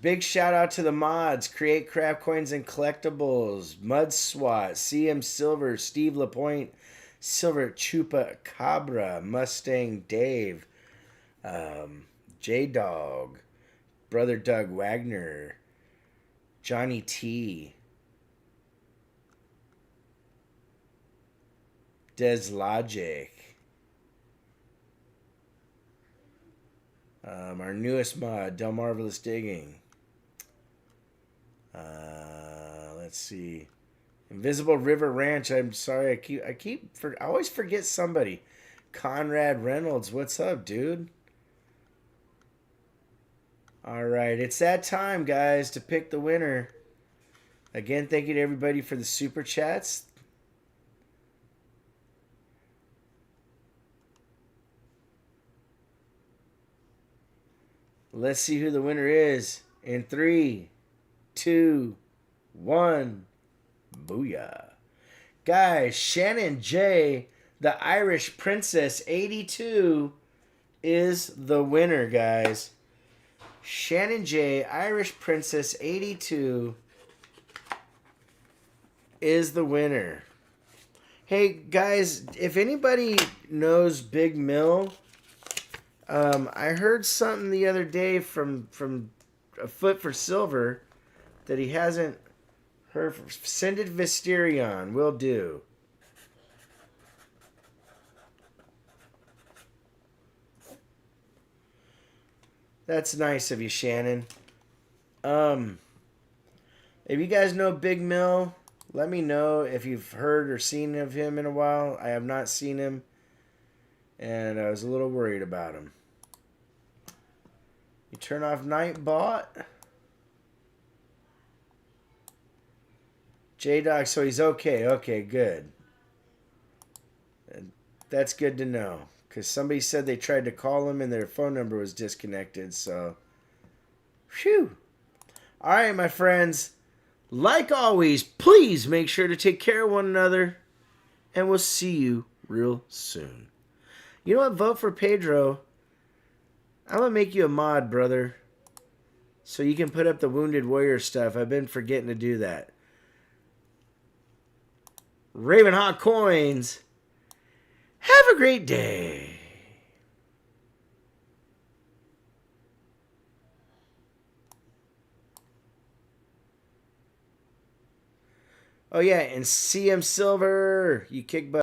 Big shout out to the mods. Create Crab Coins and Collectibles. Mud Swat. CM Silver. Steve LaPointe. Silver Chupa Cabra. Mustang Dave. J Dog. Brother Doug Wagner. Johnny T. Des Logic. Our newest mod, Del Marvelous Digging. Let's see. Invisible River Ranch. I'm sorry, I always forget somebody. Conrad Reynolds, what's up, dude? All right, it's that time, guys, to pick the winner. Again, thank you to everybody for the super chats. Let's see who the winner is. In 3, 2, 1. Booyah. Guys, Shannon J, the Irish Princess 82, is the winner, guys. Shannon J, Irish Princess 82, is the winner. Hey, guys, if anybody knows Big Mill, I heard something the other day from A Foot for Silver that he hasn't heard. Send it Visterion. Will do. That's nice of you, Shannon. If you guys know Big Mill, let me know if you've heard or seen of him in a while. I have not seen him, and I was a little worried about him. You turn off Nightbot. J-Dog, so he's okay. Okay, good. That's good to know. Because somebody said they tried to call him and their phone number was disconnected, so... Phew. All right, my friends. Like always, please make sure to take care of one another. And we'll see you real soon. You know what? Vote for Pedro. I'm going to make you a mod, brother. So you can put up the Wounded Warrior stuff. I've been forgetting to do that. RavenHawk Coins. Have a great day. Oh, yeah, and CM Silver. You kick butt.